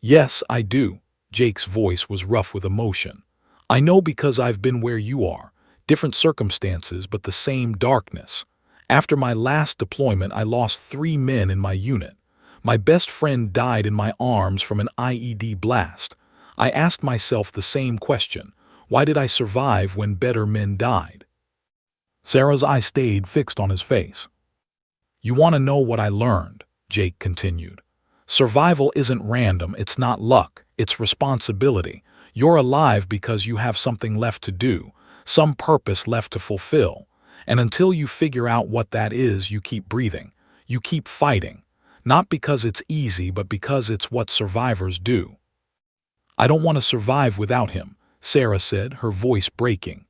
"Yes, I do." Jake's voice was rough with emotion. "I know because I've been where you are. Different circumstances, but the same darkness. After my last deployment, I lost 3 men in my unit. My best friend died in my arms from an IED blast. I asked myself the same question. Why did I survive when better men died? Sarah's eyes stayed fixed on his face. You want to know what I learned, Jake continued. Survival isn't random, it's not luck, it's responsibility. You're alive because you have something left to do, some purpose left to fulfill. And until you figure out what that is, you keep breathing. You keep fighting. Not because it's easy, but because it's what survivors do. I don't want to survive without him, Sarah said, her voice breaking.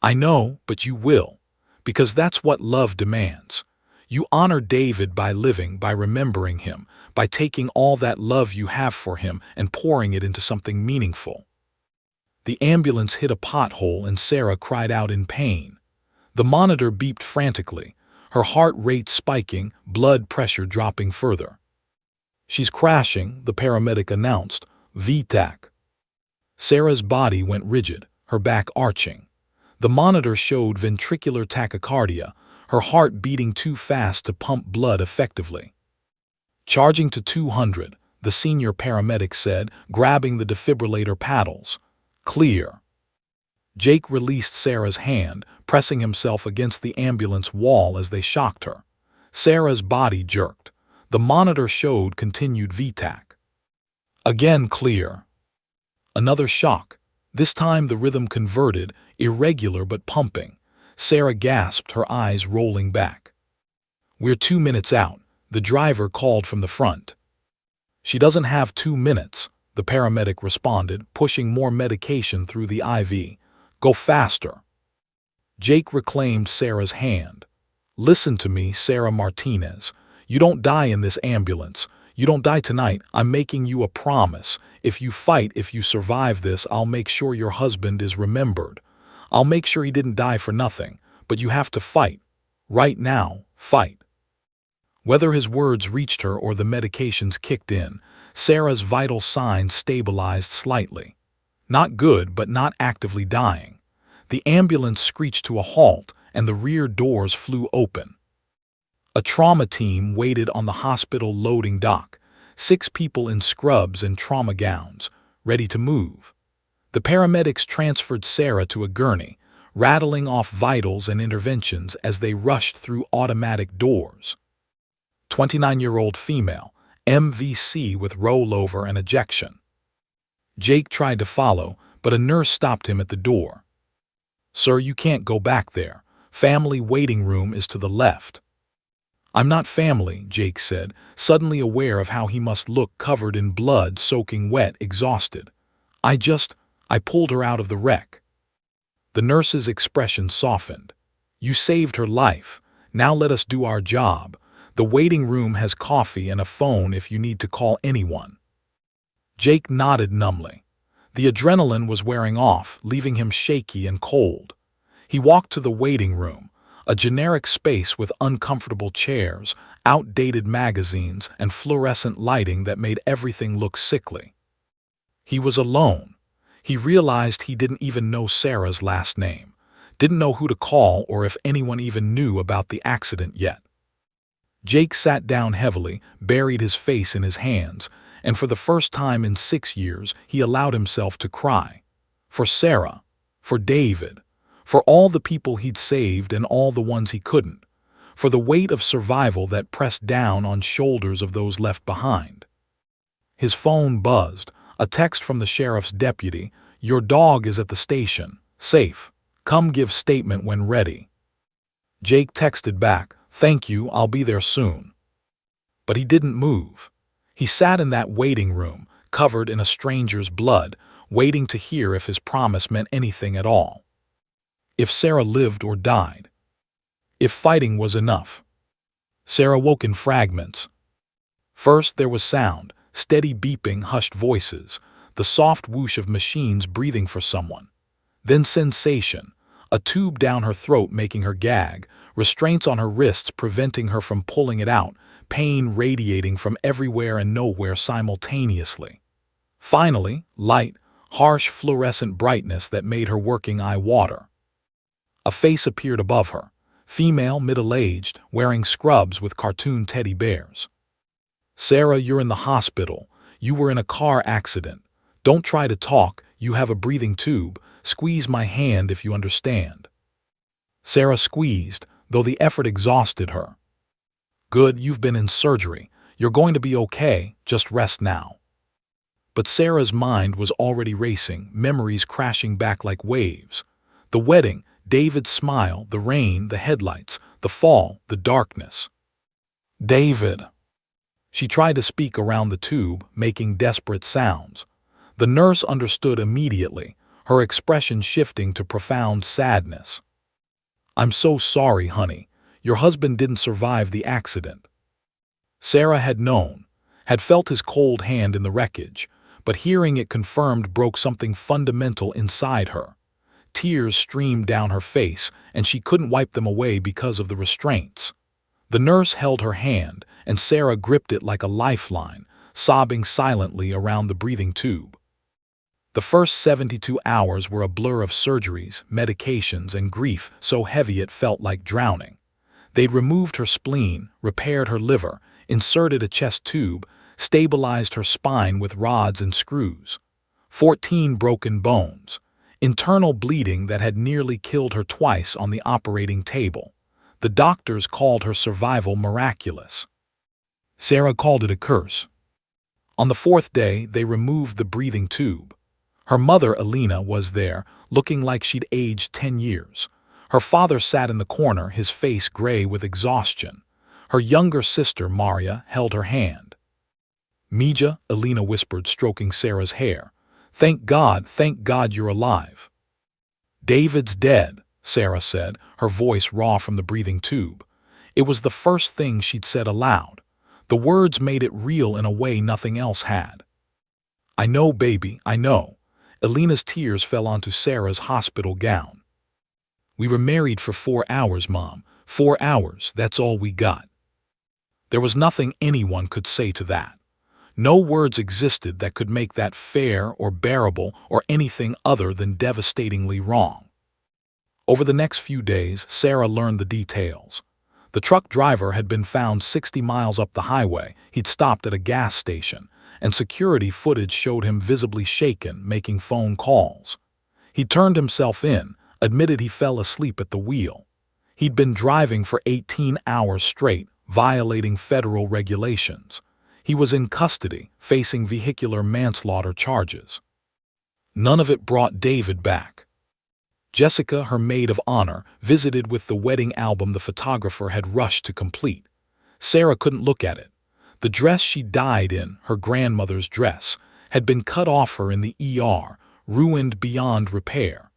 I know, but you will. Because that's what love demands. You honor David by living, by remembering him, by taking all that love you have for him and pouring it into something meaningful. The ambulance hit a pothole and Sarah cried out in pain. The monitor beeped frantically, her heart rate spiking, blood pressure dropping further. She's crashing, the paramedic announced, VTAC. Sarah's body went rigid, her back arching. The monitor showed ventricular tachycardia, her heart beating too fast to pump blood effectively. Charging to 200, the senior paramedic said, grabbing the defibrillator paddles. Clear. Jake released Sarah's hand, pressing himself against the ambulance wall as they shocked her. Sarah's body jerked. The monitor showed continued VTAC. Again clear. Another shock. This time the rhythm converted, irregular but pumping. Sarah gasped, her eyes rolling back. We're 2 minutes out, the driver called from the front. She doesn't have 2 minutes, the paramedic responded, pushing more medication through the IV. Go faster. Jake reclaimed Sarah's hand. Listen to me, Sarah Martinez. You don't die in this ambulance. You don't die tonight. I'm making you a promise. If you fight, if you survive this, I'll make sure your husband is remembered. I'll make sure he didn't die for nothing. But you have to fight. Right now, fight. Whether his words reached her or the medications kicked in, Sarah's vital signs stabilized slightly. Not good, but not actively dying. The ambulance screeched to a halt, and the rear doors flew open. A trauma team waited on the hospital loading dock, 6 people in scrubs and trauma gowns, ready to move. The paramedics transferred Sarah to a gurney, rattling off vitals and interventions as they rushed through automatic doors. 29-year-old female, MVC with rollover and ejection. Jake tried to follow, but a nurse stopped him at the door. Sir, you can't go back there. Family waiting room is to the left. I'm not family, Jake said, suddenly aware of how he must look, covered in blood, soaking wet, exhausted. I pulled her out of the wreck. The nurse's expression softened. You saved her life. Now let us do our job. The waiting room has coffee and a phone if you need to call anyone. Jake nodded numbly. The adrenaline was wearing off, leaving him shaky and cold. He walked to the waiting room, a generic space with uncomfortable chairs, outdated magazines, and fluorescent lighting that made everything look sickly. He was alone. He realized he didn't even know Sarah's last name, didn't know who to call or if anyone even knew about the accident yet. Jake sat down heavily, buried his face in his hands, and for the first time in 6 years, he allowed himself to cry. For Sarah, for David, for all the people he'd saved and all the ones he couldn't, for the weight of survival that pressed down on shoulders of those left behind. His phone buzzed, a text from the sheriff's deputy, "Your dog is at the station, safe. Come give statement when ready." Jake texted back, "Thank you, I'll be there soon." But he didn't move. He sat in that waiting room, covered in a stranger's blood, waiting to hear if his promise meant anything at all. If Sarah lived or died. If fighting was enough. Sarah woke in fragments. First there was sound, steady beeping, hushed voices, the soft whoosh of machines breathing for someone. Then sensation, a tube down her throat making her gag, restraints on her wrists preventing her from pulling it out, pain radiating from everywhere and nowhere simultaneously. Finally, light, harsh fluorescent brightness that made her working eye water. A face appeared above her, female, middle-aged, wearing scrubs with cartoon teddy bears. "Sarah, you're in the hospital. You were in a car accident. Don't try to talk, you have a breathing tube. Squeeze my hand if you understand. Sarah squeezed, though the effort exhausted her. Good, you've been in surgery. You're going to be okay, just rest now. But Sarah's mind was already racing, memories crashing back like waves. The wedding, David's smile, the rain, the headlights, the fall, the darkness. David. She tried to speak around the tube, making desperate sounds. The nurse understood immediately, her expression shifting to profound sadness. I'm so sorry, honey. Your husband didn't survive the accident. Sarah had known, had felt his cold hand in the wreckage, but hearing it confirmed broke something fundamental inside her. Tears streamed down her face, and she couldn't wipe them away because of the restraints. The nurse held her hand, and Sarah gripped it like a lifeline, sobbing silently around the breathing tube. The first 72 hours were a blur of surgeries, medications, and grief so heavy it felt like drowning. They'd removed her spleen, repaired her liver, inserted a chest tube, stabilized her spine with rods and screws. 14 broken bones. Internal bleeding that had nearly killed her twice on the operating table. The doctors called her survival miraculous. Sarah called it a curse. On the 4th day, they removed the breathing tube. Her mother, Alina, was there, looking like she'd aged 10 years. Her father sat in the corner, his face gray with exhaustion. Her younger sister, Maria, held her hand. Mija, Alina whispered, stroking Sarah's hair. Thank God you're alive. David's dead, Sarah said, her voice raw from the breathing tube. It was the first thing she'd said aloud. The words made it real in a way nothing else had. I know, baby, I know. Alina's tears fell onto Sarah's hospital gown. We were married for 4 hours, Mom. 4 hours, that's all we got. There was nothing anyone could say to that. No words existed that could make that fair or bearable or anything other than devastatingly wrong. Over the next few days, Sarah learned the details. The truck driver had been found 60 miles up the highway. He'd stopped at a gas station, and security footage showed him visibly shaken, making phone calls. He turned himself in, admitted he fell asleep at the wheel. He'd been driving for 18 hours straight, violating federal regulations. He was in custody, facing vehicular manslaughter charges. None of it brought David back. Jessica, her maid of honor, visited with the wedding album the photographer had rushed to complete. Sarah couldn't look at it. The dress she died in, her grandmother's dress, had been cut off her in the ER, ruined beyond repair.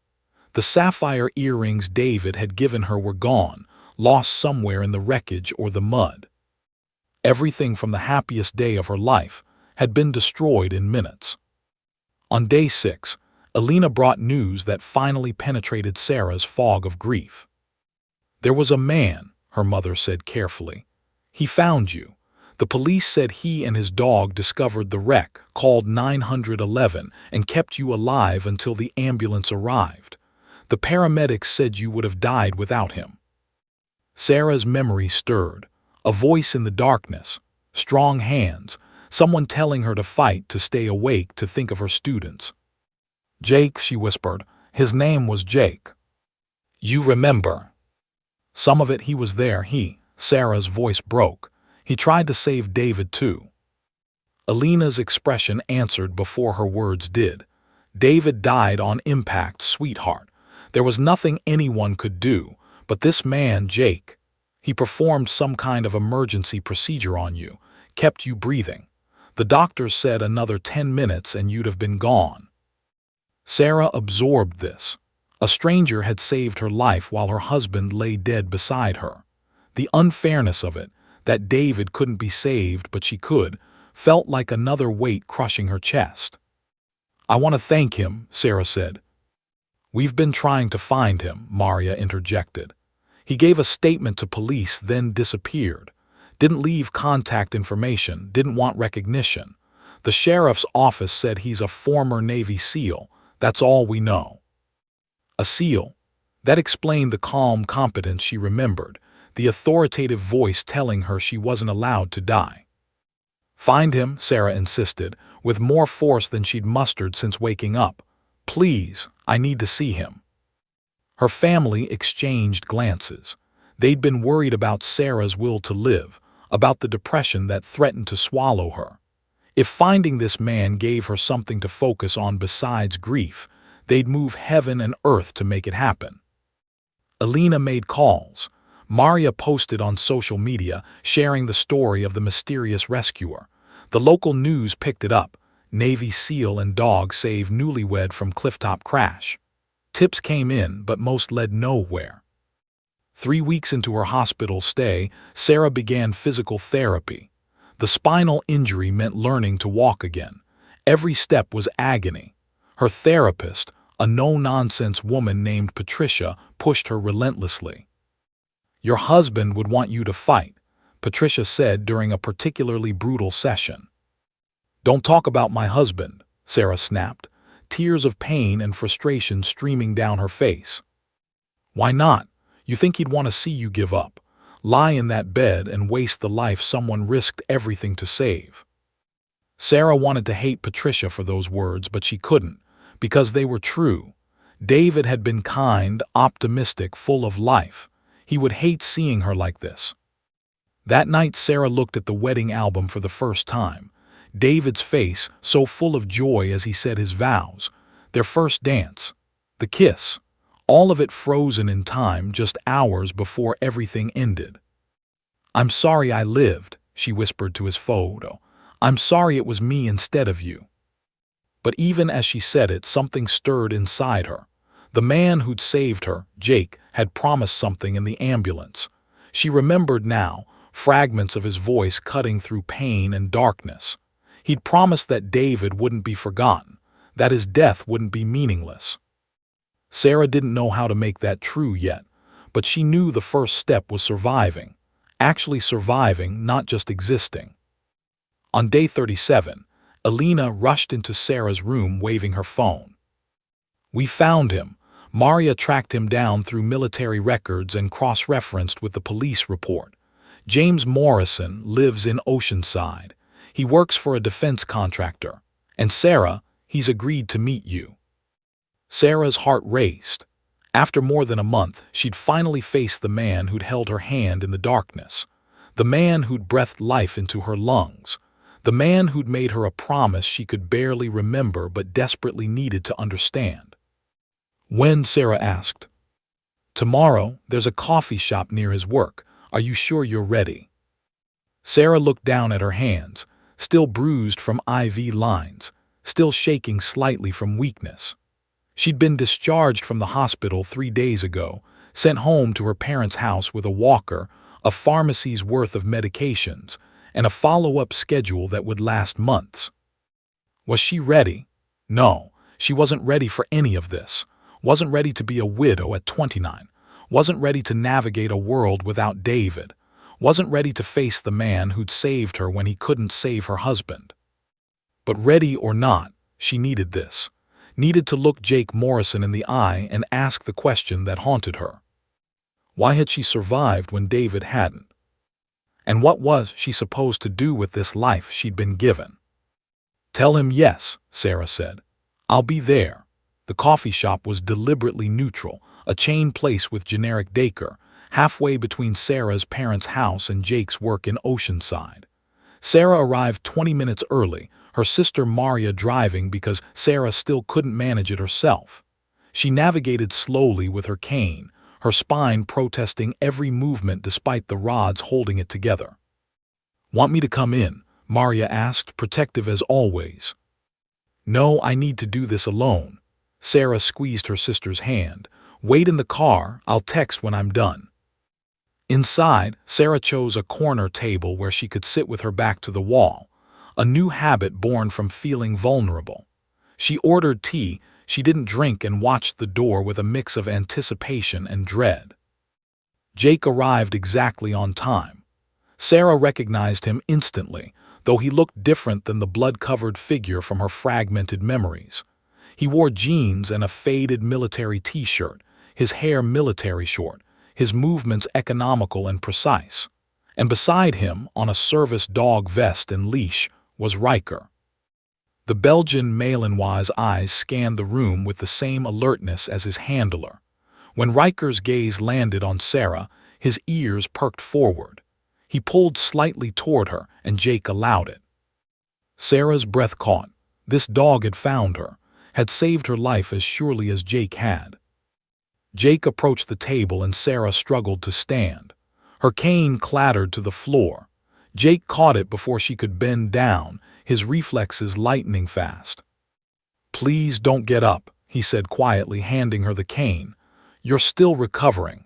The sapphire earrings David had given her were gone, lost somewhere in the wreckage or the mud. Everything from the happiest day of her life had been destroyed in minutes. On day 6, Alina brought news that finally penetrated Sarah's fog of grief. There was a man, her mother said carefully. He found you. The police said he and his dog discovered the wreck, called 911, and kept you alive until the ambulance arrived. The paramedics said you would have died without him. Sarah's memory stirred. A voice in the darkness, strong hands, someone telling her to fight, to stay awake, to think of her students. Jake, she whispered. His name was Jake. You remember. Some of it, he was there, Sarah's voice broke. He tried to save David too. Alina's expression answered before her words did. David died on impact, sweetheart. There was nothing anyone could do, but this man, Jake, he performed some kind of emergency procedure on you, kept you breathing. The doctors said another 10 minutes and you'd have been gone. Sarah absorbed this. A stranger had saved her life while her husband lay dead beside her. The unfairness of it, that David couldn't be saved but she could, felt like another weight crushing her chest. I want to thank him, Sarah said. We've been trying to find him, Maria interjected. He gave a statement to police, then disappeared. Didn't leave contact information, didn't want recognition. The sheriff's office said he's a former Navy SEAL. That's all we know. A SEAL? That explained the calm competence she remembered, the authoritative voice telling her she wasn't allowed to die. Find him, Sarah insisted, with more force than she'd mustered since waking up. Please, I need to see him." Her family exchanged glances. They'd been worried about Sarah's will to live, about the depression that threatened to swallow her. If finding this man gave her something to focus on besides grief, they'd move heaven and earth to make it happen. Alina made calls. Maria posted on social media, sharing the story of the mysterious rescuer. The local news picked it up. Navy SEAL and dog save newlywed from clifftop crash. Tips came in, but most led nowhere. 3 weeks into her hospital stay, Sarah began physical therapy. The spinal injury meant learning to walk again. Every step was agony. Her therapist, a no-nonsense woman named Patricia, pushed her relentlessly. "Your husband would want you to fight," Patricia said during a particularly brutal session. "Don't talk about my husband," Sarah snapped, tears of pain and frustration streaming down her face. "Why not? You think he'd want to see you give up, lie in that bed and waste the life someone risked everything to save?" Sarah wanted to hate Patricia for those words, but she couldn't, because they were true. David had been kind, optimistic, full of life. He would hate seeing her like this. That night Sarah looked at the wedding album for the first time. David's face, so full of joy as he said his vows. Their first dance. The kiss. All of it frozen in time just hours before everything ended. "I'm sorry I lived," she whispered to his photo. "I'm sorry it was me instead of you." But even as she said it, something stirred inside her. The man who'd saved her, Jake, had promised something in the ambulance. She remembered now, fragments of his voice cutting through pain and darkness. He'd promised that David wouldn't be forgotten, that his death wouldn't be meaningless. Sarah didn't know how to make that true yet, but she knew the first step was surviving. Actually surviving, not just existing. On day 37, Alina rushed into Sarah's room waving her phone. "We found him." Maria tracked him down through military records and cross-referenced with the police report. "James Morrison lives in Oceanside. He works for a defense contractor. And Sarah, he's agreed to meet you." Sarah's heart raced. After more than a month, she'd finally faced the man who'd held her hand in the darkness. The man who'd breathed life into her lungs. The man who'd made her a promise she could barely remember but desperately needed to understand. "When?" Sarah asked. "Tomorrow, there's a coffee shop near his work. Are you sure you're ready?" Sarah looked down at her hands, still bruised from IV lines, still shaking slightly from weakness. She'd been discharged from the hospital 3 days ago, sent home to her parents' house with a walker, a pharmacy's worth of medications, and a follow-up schedule that would last months. Was she ready? No, she wasn't ready for any of this. Wasn't ready to be a widow at 29. Wasn't ready to navigate a world without David. Wasn't ready to face the man who'd saved her when he couldn't save her husband. But ready or not, she needed this. Needed to look Jake Morrison in the eye and ask the question that haunted her. Why had she survived when David hadn't? And what was she supposed to do with this life she'd been given? "Tell him yes," Sarah said. "I'll be there." The coffee shop was deliberately neutral, a chain place with generic decor, halfway between Sarah's parents' house and Jake's work in Oceanside. Sarah arrived 20 minutes early, her sister Maria driving because Sarah still couldn't manage it herself. She navigated slowly with her cane, her spine protesting every movement despite the rods holding it together. "Want me to come in?" Maria asked, protective as always. "No, I need to do this alone." Sarah squeezed her sister's hand. "Wait in the car, I'll text when I'm done." Inside, Sarah chose a corner table where she could sit with her back to the wall, a new habit born from feeling vulnerable. She ordered tea she didn't drink and watched the door with a mix of anticipation and dread. Jake arrived exactly on time. Sarah recognized him instantly, though he looked different than the blood-covered figure from her fragmented memories. He wore jeans and a faded military t-shirt, his hair military short, his movements economical and precise. And beside him, on a service dog vest and leash, was Riker. The Belgian Malinois' eyes scanned the room with the same alertness as his handler. When Riker's gaze landed on Sarah, his ears perked forward. He pulled slightly toward her, and Jake allowed it. Sarah's breath caught. This dog had found her, had saved her life as surely as Jake had. Jake approached the table and Sarah struggled to stand. Her cane clattered to the floor. Jake caught it before she could bend down, his reflexes lightning fast. "Please don't get up," he said quietly, handing her the cane. "You're still recovering."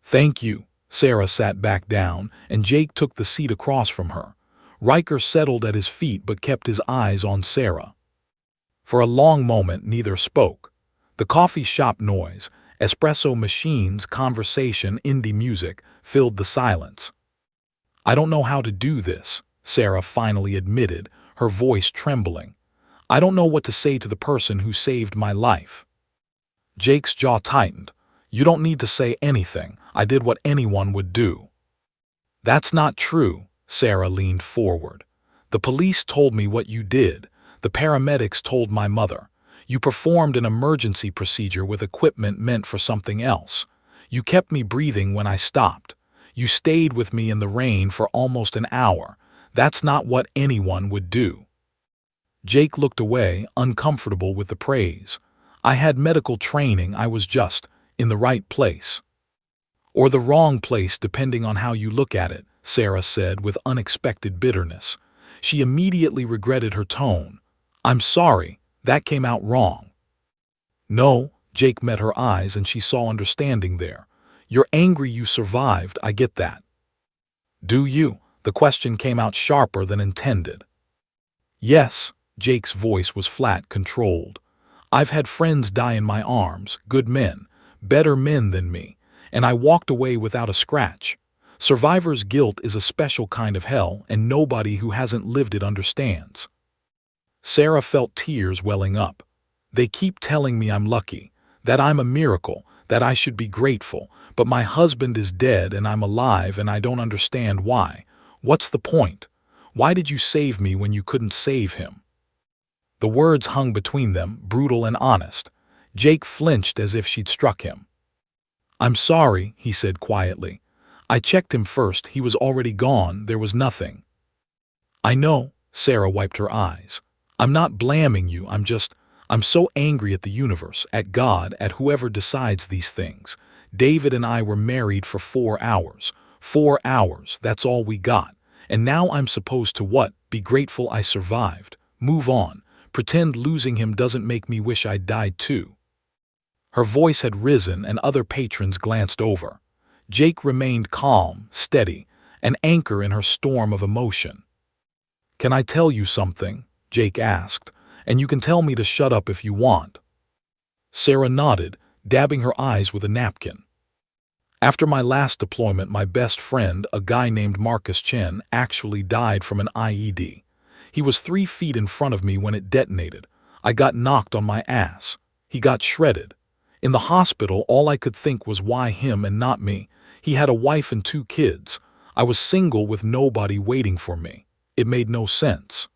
"Thank you." Sarah sat back down, and Jake took the seat across from her. Riker settled at his feet but kept his eyes on Sarah. For a long moment, neither spoke. The coffee shop noise, espresso machines, conversation, indie music filled the silence. "I don't know how to do this," Sarah finally admitted, her voice trembling. "I don't know what to say to the person who saved my life." Jake's jaw tightened. "You don't need to say anything. I did what anyone would do." "That's not true." Sarah leaned forward. "The police told me what you did. The paramedics told my mother. You performed an emergency procedure with equipment meant for something else. You kept me breathing when I stopped. You stayed with me in the rain for almost an hour. That's not what anyone would do." Jake looked away, uncomfortable with the praise. "I had medical training. I was just in the right place." "Or the wrong place, depending on how you look at it," Sarah said with unexpected bitterness. She immediately regretted her tone. "I'm sorry, that came out wrong." "No," Jake met her eyes and she saw understanding there. "You're angry you survived, I get that." "Do you?" The question came out sharper than intended. "Yes." Jake's voice was flat, controlled. "I've had friends die in my arms, good men, better men than me, and I walked away without a scratch. Survivor's guilt is a special kind of hell, and nobody who hasn't lived it understands." Sarah felt tears welling up. "They keep telling me I'm lucky, that I'm a miracle, that I should be grateful, but my husband is dead and I'm alive and I don't understand why. What's the point? Why did you save me when you couldn't save him?" The words hung between them, brutal and honest. Jake flinched as if she'd struck him. "I'm sorry," he said quietly. "I checked him first. He was already gone. There was nothing." "I know." Sarah wiped her eyes. "I'm not blaming you. I'm so angry at the universe, at God, at whoever decides these things. David and I were married for 4 hours. 4 hours, that's all we got. And now I'm supposed to what? Be grateful I survived. Move on. Pretend losing him doesn't make me wish I'd died too." Her voice had risen and other patrons glanced over. Jake remained calm, steady, an anchor in her storm of emotion. "Can I tell you something?" Jake asked. "And you can tell me to shut up if you want." Sarah nodded, dabbing her eyes with a napkin. "After my last deployment, my best friend, a guy named Marcus Chen, actually died from an IED. He was 3 feet in front of me when it detonated. I got knocked on my ass. He got shredded. In the hospital, all I could think was why him and not me. He had a wife and 2 kids. I was single with nobody waiting for me. It made no sense."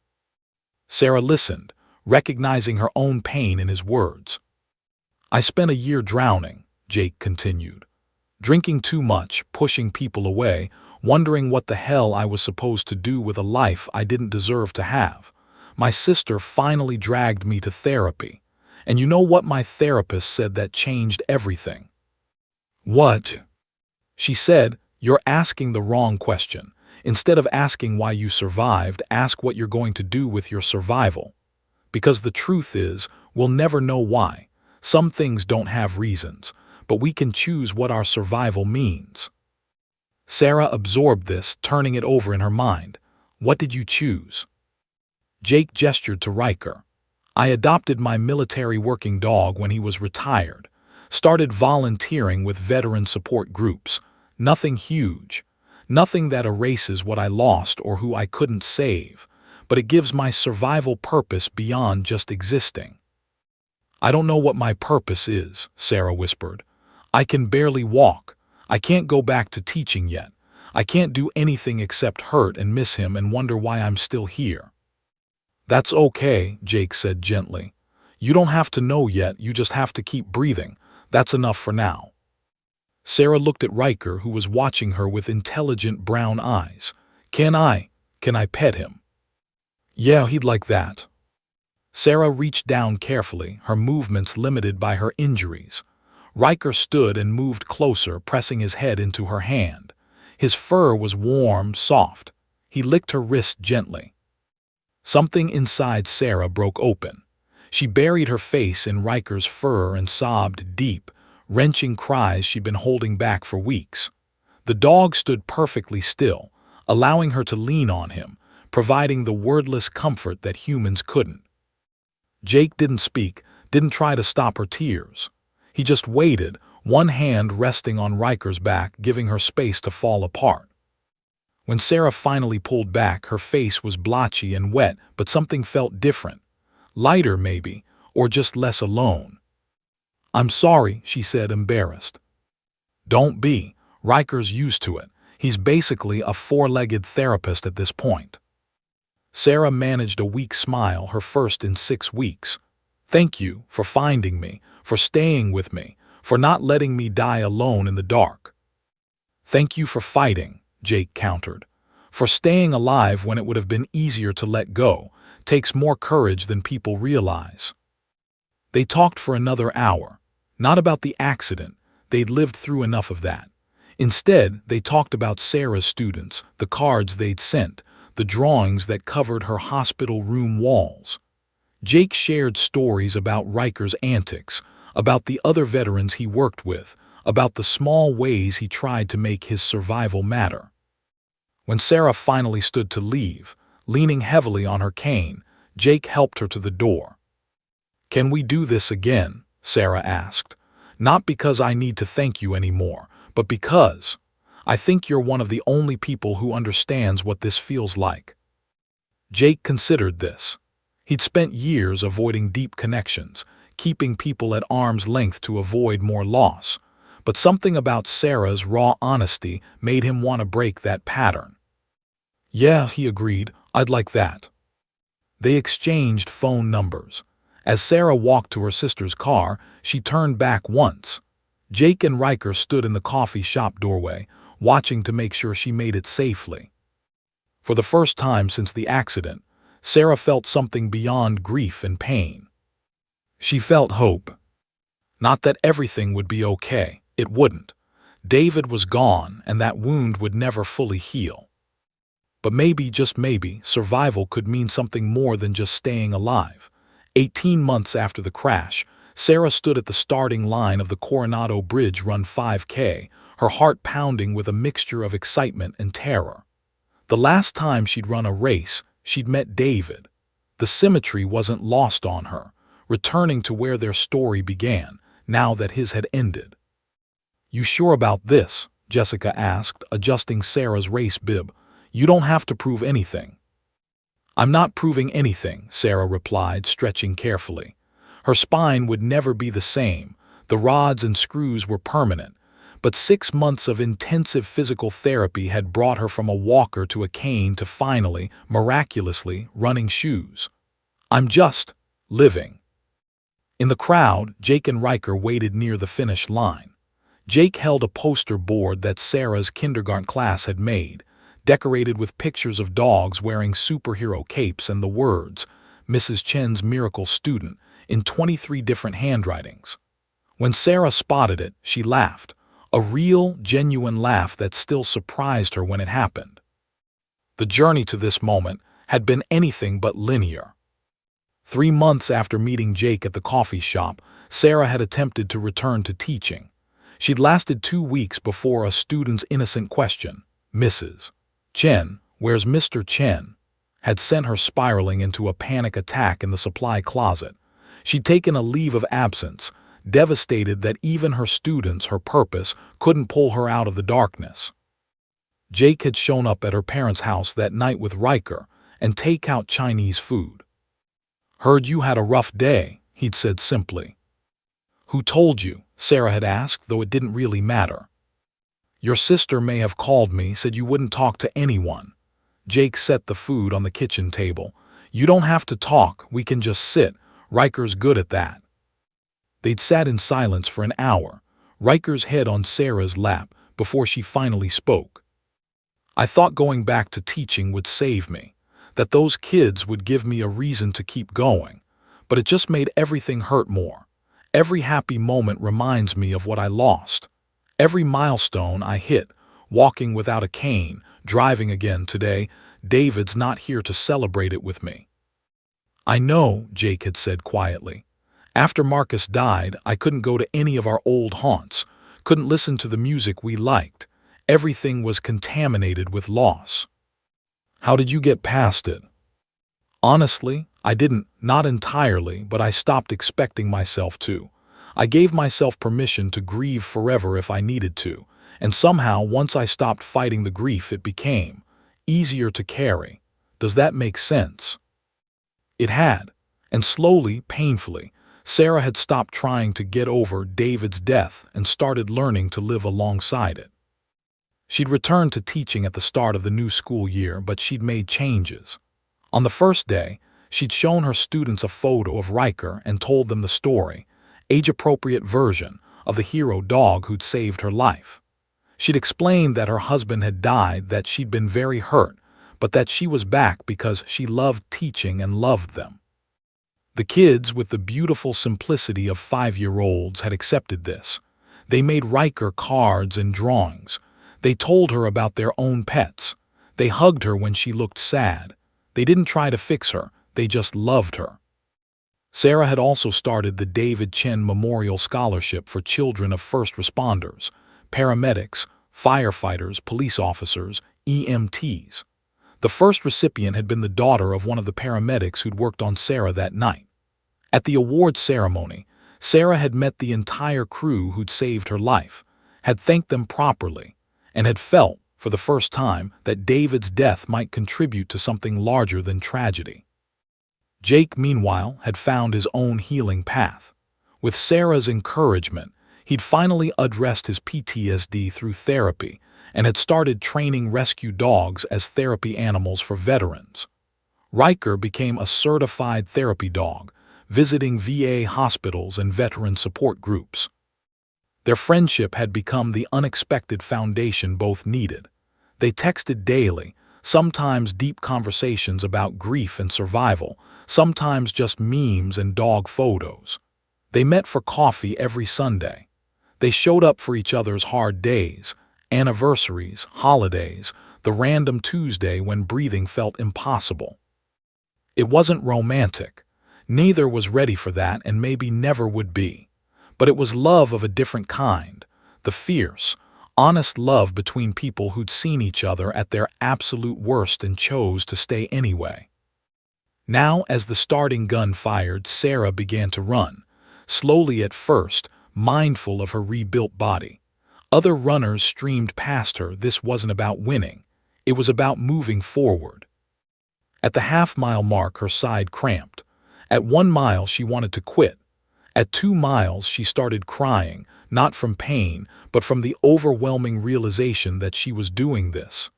Sarah listened, recognizing her own pain in his words. "I spent a year drowning," Jake continued. "Drinking too much, pushing people away, wondering what the hell I was supposed to do with a life I didn't deserve to have. My sister finally dragged me to therapy. And you know what my therapist said that changed everything?" "What?" "She said, 'You're asking the wrong question. Instead of asking why you survived, ask what you're going to do with your survival. Because the truth is, we'll never know why. Some things don't have reasons, but we can choose what our survival means." Sarah absorbed this, turning it over in her mind. "What did you choose?" Jake gestured to Riker. "I adopted my military working dog when he was retired. Started volunteering with veteran support groups. Nothing huge. Nothing that erases what I lost or who I couldn't save, but it gives my survival purpose beyond just existing." "I don't know what my purpose is," Sarah whispered. "I can barely walk. I can't go back to teaching yet. I can't do anything except hurt and miss him and wonder why I'm still here." That's okay, Jake said gently. You don't have to know yet, you just have to keep breathing. That's enough for now. Sarah looked at Riker, who was watching her with intelligent brown eyes. Can I pet him? Yeah, he'd like that. Sarah reached down carefully, her movements limited by her injuries. Riker stood and moved closer, pressing his head into her hand. His fur was warm, soft. He licked her wrist gently. Something inside Sarah broke open. She buried her face in Riker's fur and sobbed deep, wrenching cries she'd been holding back for weeks. The dog stood perfectly still, allowing her to lean on him, providing the wordless comfort that humans couldn't. Jake didn't speak, didn't try to stop her tears. He just waited, one hand resting on Riker's back, giving her space to fall apart. When Sarah finally pulled back, her face was blotchy and wet, but something felt different. Lighter, maybe, or just less alone. I'm sorry, she said, embarrassed. Don't be. Riker's used to it. He's basically a four-legged therapist at this point. Sarah managed a weak smile, her first in 6 weeks. Thank you for finding me, for staying with me, for not letting me die alone in the dark. Thank you for fighting, Jake countered. For staying alive when it would have been easier to let go takes more courage than people realize. They talked for another hour. Not about the accident, they'd lived through enough of that. Instead, they talked about Sarah's students, the cards they'd sent, the drawings that covered her hospital room walls. Jake shared stories about Riker's antics, about the other veterans he worked with, about the small ways he tried to make his survival matter. When Sarah finally stood to leave, leaning heavily on her cane, Jake helped her to the door. Can we do this again? Sarah asked. Not because I need to thank you anymore, but because I think you're one of the only people who understands what this feels like. Jake considered this. He'd spent years avoiding deep connections, keeping people at arm's length to avoid more loss. But something about Sarah's raw honesty made him want to break that pattern. Yeah, he agreed, I'd like that. They exchanged phone numbers. As Sarah walked to her sister's car, she turned back once. Jake and Riker stood in the coffee shop doorway, watching to make sure she made it safely. For the first time since the accident, Sarah felt something beyond grief and pain. She felt hope. Not that everything would be okay, it wouldn't. David was gone, and that wound would never fully heal. But maybe, just maybe, survival could mean something more than just staying alive. 18 months after the crash, Sarah stood at the starting line of the Coronado Bridge Run 5K, her heart pounding with a mixture of excitement and terror. The last time she'd run a race, she'd met David. The symmetry wasn't lost on her, returning to where their story began, now that his had ended. You sure about this? Jessica asked, adjusting Sarah's race bib. You don't have to prove anything. I'm not proving anything, Sarah replied, stretching carefully. Her spine would never be the same. The rods and screws were permanent. But 6 months of intensive physical therapy had brought her from a walker to a cane to finally, miraculously, running shoes. I'm just living. In the crowd, Jake and Riker waited near the finish line. Jake held a poster board that Sarah's kindergarten class had made, decorated with pictures of dogs wearing superhero capes and the words, Mrs. Chen's Miracle Student, in 23 different handwritings. When Sarah spotted it, she laughed, a real, genuine laugh that still surprised her when it happened. The journey to this moment had been anything but linear. 3 months after meeting Jake at the coffee shop, Sarah had attempted to return to teaching. She'd lasted 2 weeks before a student's innocent question, Mrs. Chen, where's Mr. Chen, had sent her spiraling into a panic attack in the supply closet. She'd taken a leave of absence, devastated that even her students, her purpose, couldn't pull her out of the darkness. Jake had shown up at her parents' house that night with Riker and take out Chinese food. Heard you had a rough day, he'd said simply. Who told you? Sarah had asked, though it didn't really matter. Your sister may have called me, said you wouldn't talk to anyone. Jake set the food on the kitchen table. You don't have to talk, we can just sit. Riker's good at that. They'd sat in silence for an hour, Riker's head on Sarah's lap, before she finally spoke. I thought going back to teaching would save me, that those kids would give me a reason to keep going, but it just made everything hurt more. Every happy moment reminds me of what I lost. Every milestone I hit, walking without a cane, driving again today, David's not here to celebrate it with me. I know, Jake had said quietly. After Marcus died, I couldn't go to any of our old haunts, couldn't listen to the music we liked. Everything was contaminated with loss. How did you get past it? Honestly, I didn't, not entirely, but I stopped expecting myself to. I gave myself permission to grieve forever if I needed to, and somehow once I stopped fighting the grief it became easier to carry. Does that make sense? It had, and slowly, painfully, Sarah had stopped trying to get over David's death and started learning to live alongside it. She'd returned to teaching at the start of the new school year, but she'd made changes. On the first day, she'd shown her students a photo of Riker and told them the story, age-appropriate version, of the hero dog who'd saved her life. She'd explained that her husband had died, that she'd been very hurt, but that she was back because she loved teaching and loved them. The kids, with the beautiful simplicity of 5-year-olds, had accepted this. They made Riker cards and drawings. They told her about their own pets. They hugged her when she looked sad. They didn't try to fix her, they just loved her. Sarah had also started the David Chen Memorial Scholarship for children of first responders, paramedics, firefighters, police officers, EMTs. The first recipient had been the daughter of one of the paramedics who'd worked on Sarah that night. At the award ceremony, Sarah had met the entire crew who'd saved her life, had thanked them properly, and had felt, for the first time, that David's death might contribute to something larger than tragedy. Jake, meanwhile, had found his own healing path. With Sarah's encouragement, he'd finally addressed his PTSD through therapy and had started training rescue dogs as therapy animals for veterans. Riker became a certified therapy dog, visiting VA hospitals and veteran support groups. Their friendship had become the unexpected foundation both needed. They texted daily, sometimes deep conversations about grief and survival, sometimes just memes and dog photos. They met for coffee every Sunday. They showed up for each other's hard days, anniversaries, holidays, the random Tuesday when breathing felt impossible. It wasn't romantic. Neither was ready for that and maybe never would be. But it was love of a different kind, the fierce, honest love between people who'd seen each other at their absolute worst and chose to stay anyway. Now, as the starting gun fired, Sarah began to run, slowly at first, mindful of her rebuilt body. Other runners streamed past her. This wasn't about winning. It was about moving forward. At the half-mile mark, her side cramped. At 1 mile, she wanted to quit. At 2 miles, she started crying, not from pain, but from the overwhelming realization that she was doing this.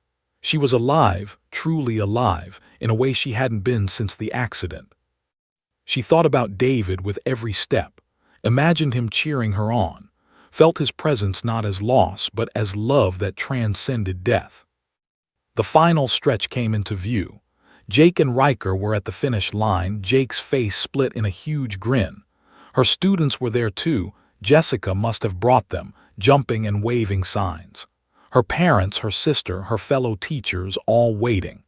She was alive, truly alive, in a way she hadn't been since the accident. She thought about David with every step, imagined him cheering her on, felt his presence not as loss but as love that transcended death. The final stretch came into view. Jake and Riker were at the finish line, Jake's face split in a huge grin. Her students were there too. Jessica must have brought them, jumping and waving signs. Her parents, her sister, her fellow teachers, all waiting.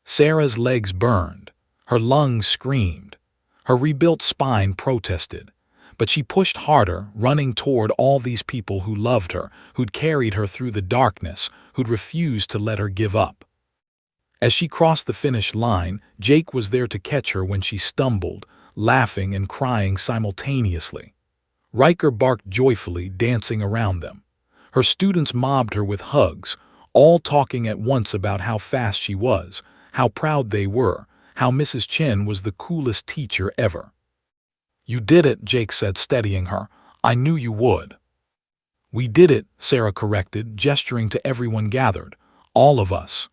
Sarah's legs burned. Her lungs screamed. Her rebuilt spine protested. But she pushed harder, running toward all these people who loved her, who'd carried her through the darkness, who'd refused to let her give up. As she crossed the finish line, Jake was there to catch her when she stumbled, laughing and crying simultaneously. Riker barked joyfully, dancing around them. Her students mobbed her with hugs, all talking at once about how fast she was, how proud they were, how Mrs. Chen was the coolest teacher ever. "You did it," Jake said, steadying her. "I knew you would." "We did it," Sarah corrected, gesturing to everyone gathered. "All of us."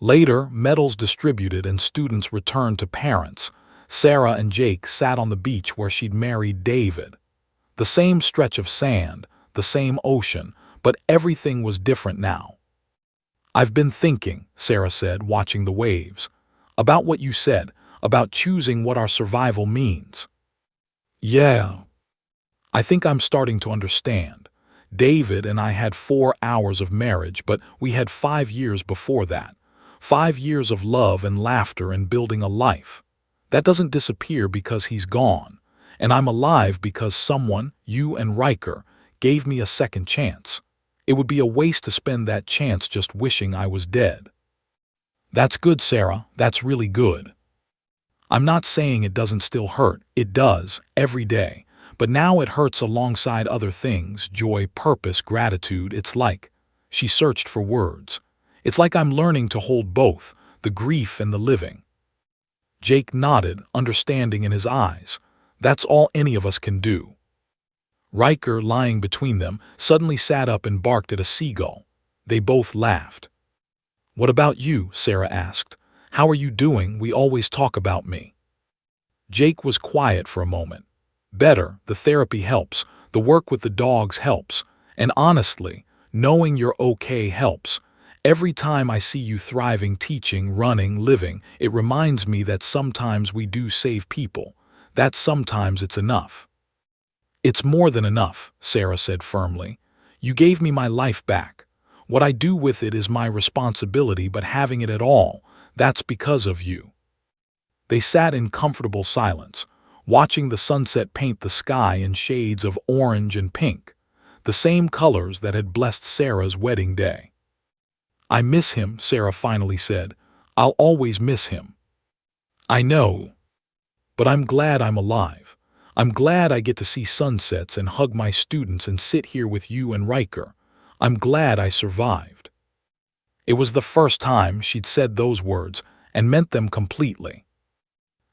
Later, medals distributed and students returned to parents. Sarah and Jake sat on the beach where she'd married David. The same stretch of sand, the same ocean, but everything was different now. "I've been thinking," Sarah said, watching the waves, "about what you said, about choosing what our survival means." "Yeah, I think I'm starting to understand. David and I had 4 hours of marriage, but we had 5 years before that. 5 years of love and laughter and building a life. That doesn't disappear because he's gone. And I'm alive because someone, you and Riker, gave me a second chance. It would be a waste to spend that chance just wishing I was dead." "That's good, Sarah. That's really good. I'm not saying it doesn't still hurt. It does, every day. But now it hurts alongside other things, joy, purpose, gratitude. It's like," she searched for words, "it's like I'm learning to hold both, the grief and the living." Jake nodded, understanding in his eyes. "That's all any of us can do." Riker, lying between them, suddenly sat up and barked at a seagull. They both laughed. "What about you?" Sarah asked. "How are you doing? We always talk about me." Jake was quiet for a moment. "Better, the therapy helps, the work with the dogs helps, and honestly, knowing you're okay helps. Every time I see you thriving, teaching, running, living, it reminds me that sometimes we do save people, that sometimes it's enough." "It's more than enough," Sarah said firmly. "You gave me my life back. What I do with it is my responsibility, but having it at all, that's because of you." They sat in comfortable silence, watching the sunset paint the sky in shades of orange and pink, the same colors that had blessed Sarah's wedding day. "I miss him," Sarah finally said. "I'll always miss him." "I know. But I'm glad I'm alive. I'm glad I get to see sunsets and hug my students and sit here with you and Riker. I'm glad I survived." It was the first time she'd said those words and meant them completely.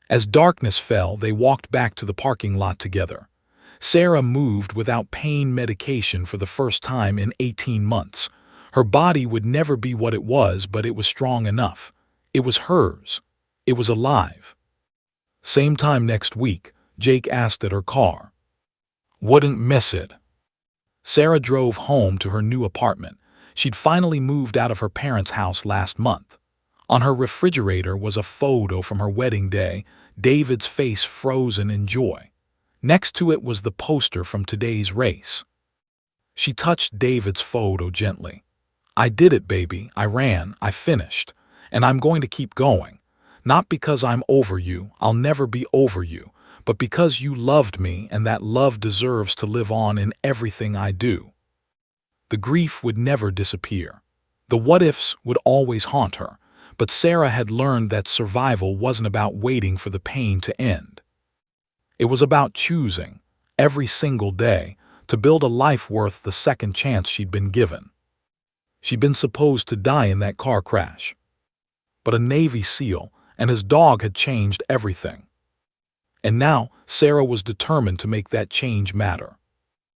As darkness fell, they walked back to the parking lot together. Sarah moved without pain medication for the first time in 18 months. Her body would never be what it was, but it was strong enough. It was hers. It was alive. Same time next week, Jake asked at her car. "Wouldn't miss it." Sarah drove home to her new apartment. She'd finally moved out of her parents' house last month. On her refrigerator was a photo from her wedding day, David's face frozen in joy. Next to it was the poster from today's race. She touched David's photo gently. "I did it, baby. I ran. I finished. And I'm going to keep going. Not because I'm over you, I'll never be over you, but because you loved me and that love deserves to live on in everything I do." The grief would never disappear. The what-ifs would always haunt her, but Sarah had learned that survival wasn't about waiting for the pain to end. It was about choosing, every single day, to build a life worth the second chance she'd been given. She'd been supposed to die in that car crash. But a Navy SEAL and his dog had changed everything. And now Sarah was determined to make that change matter.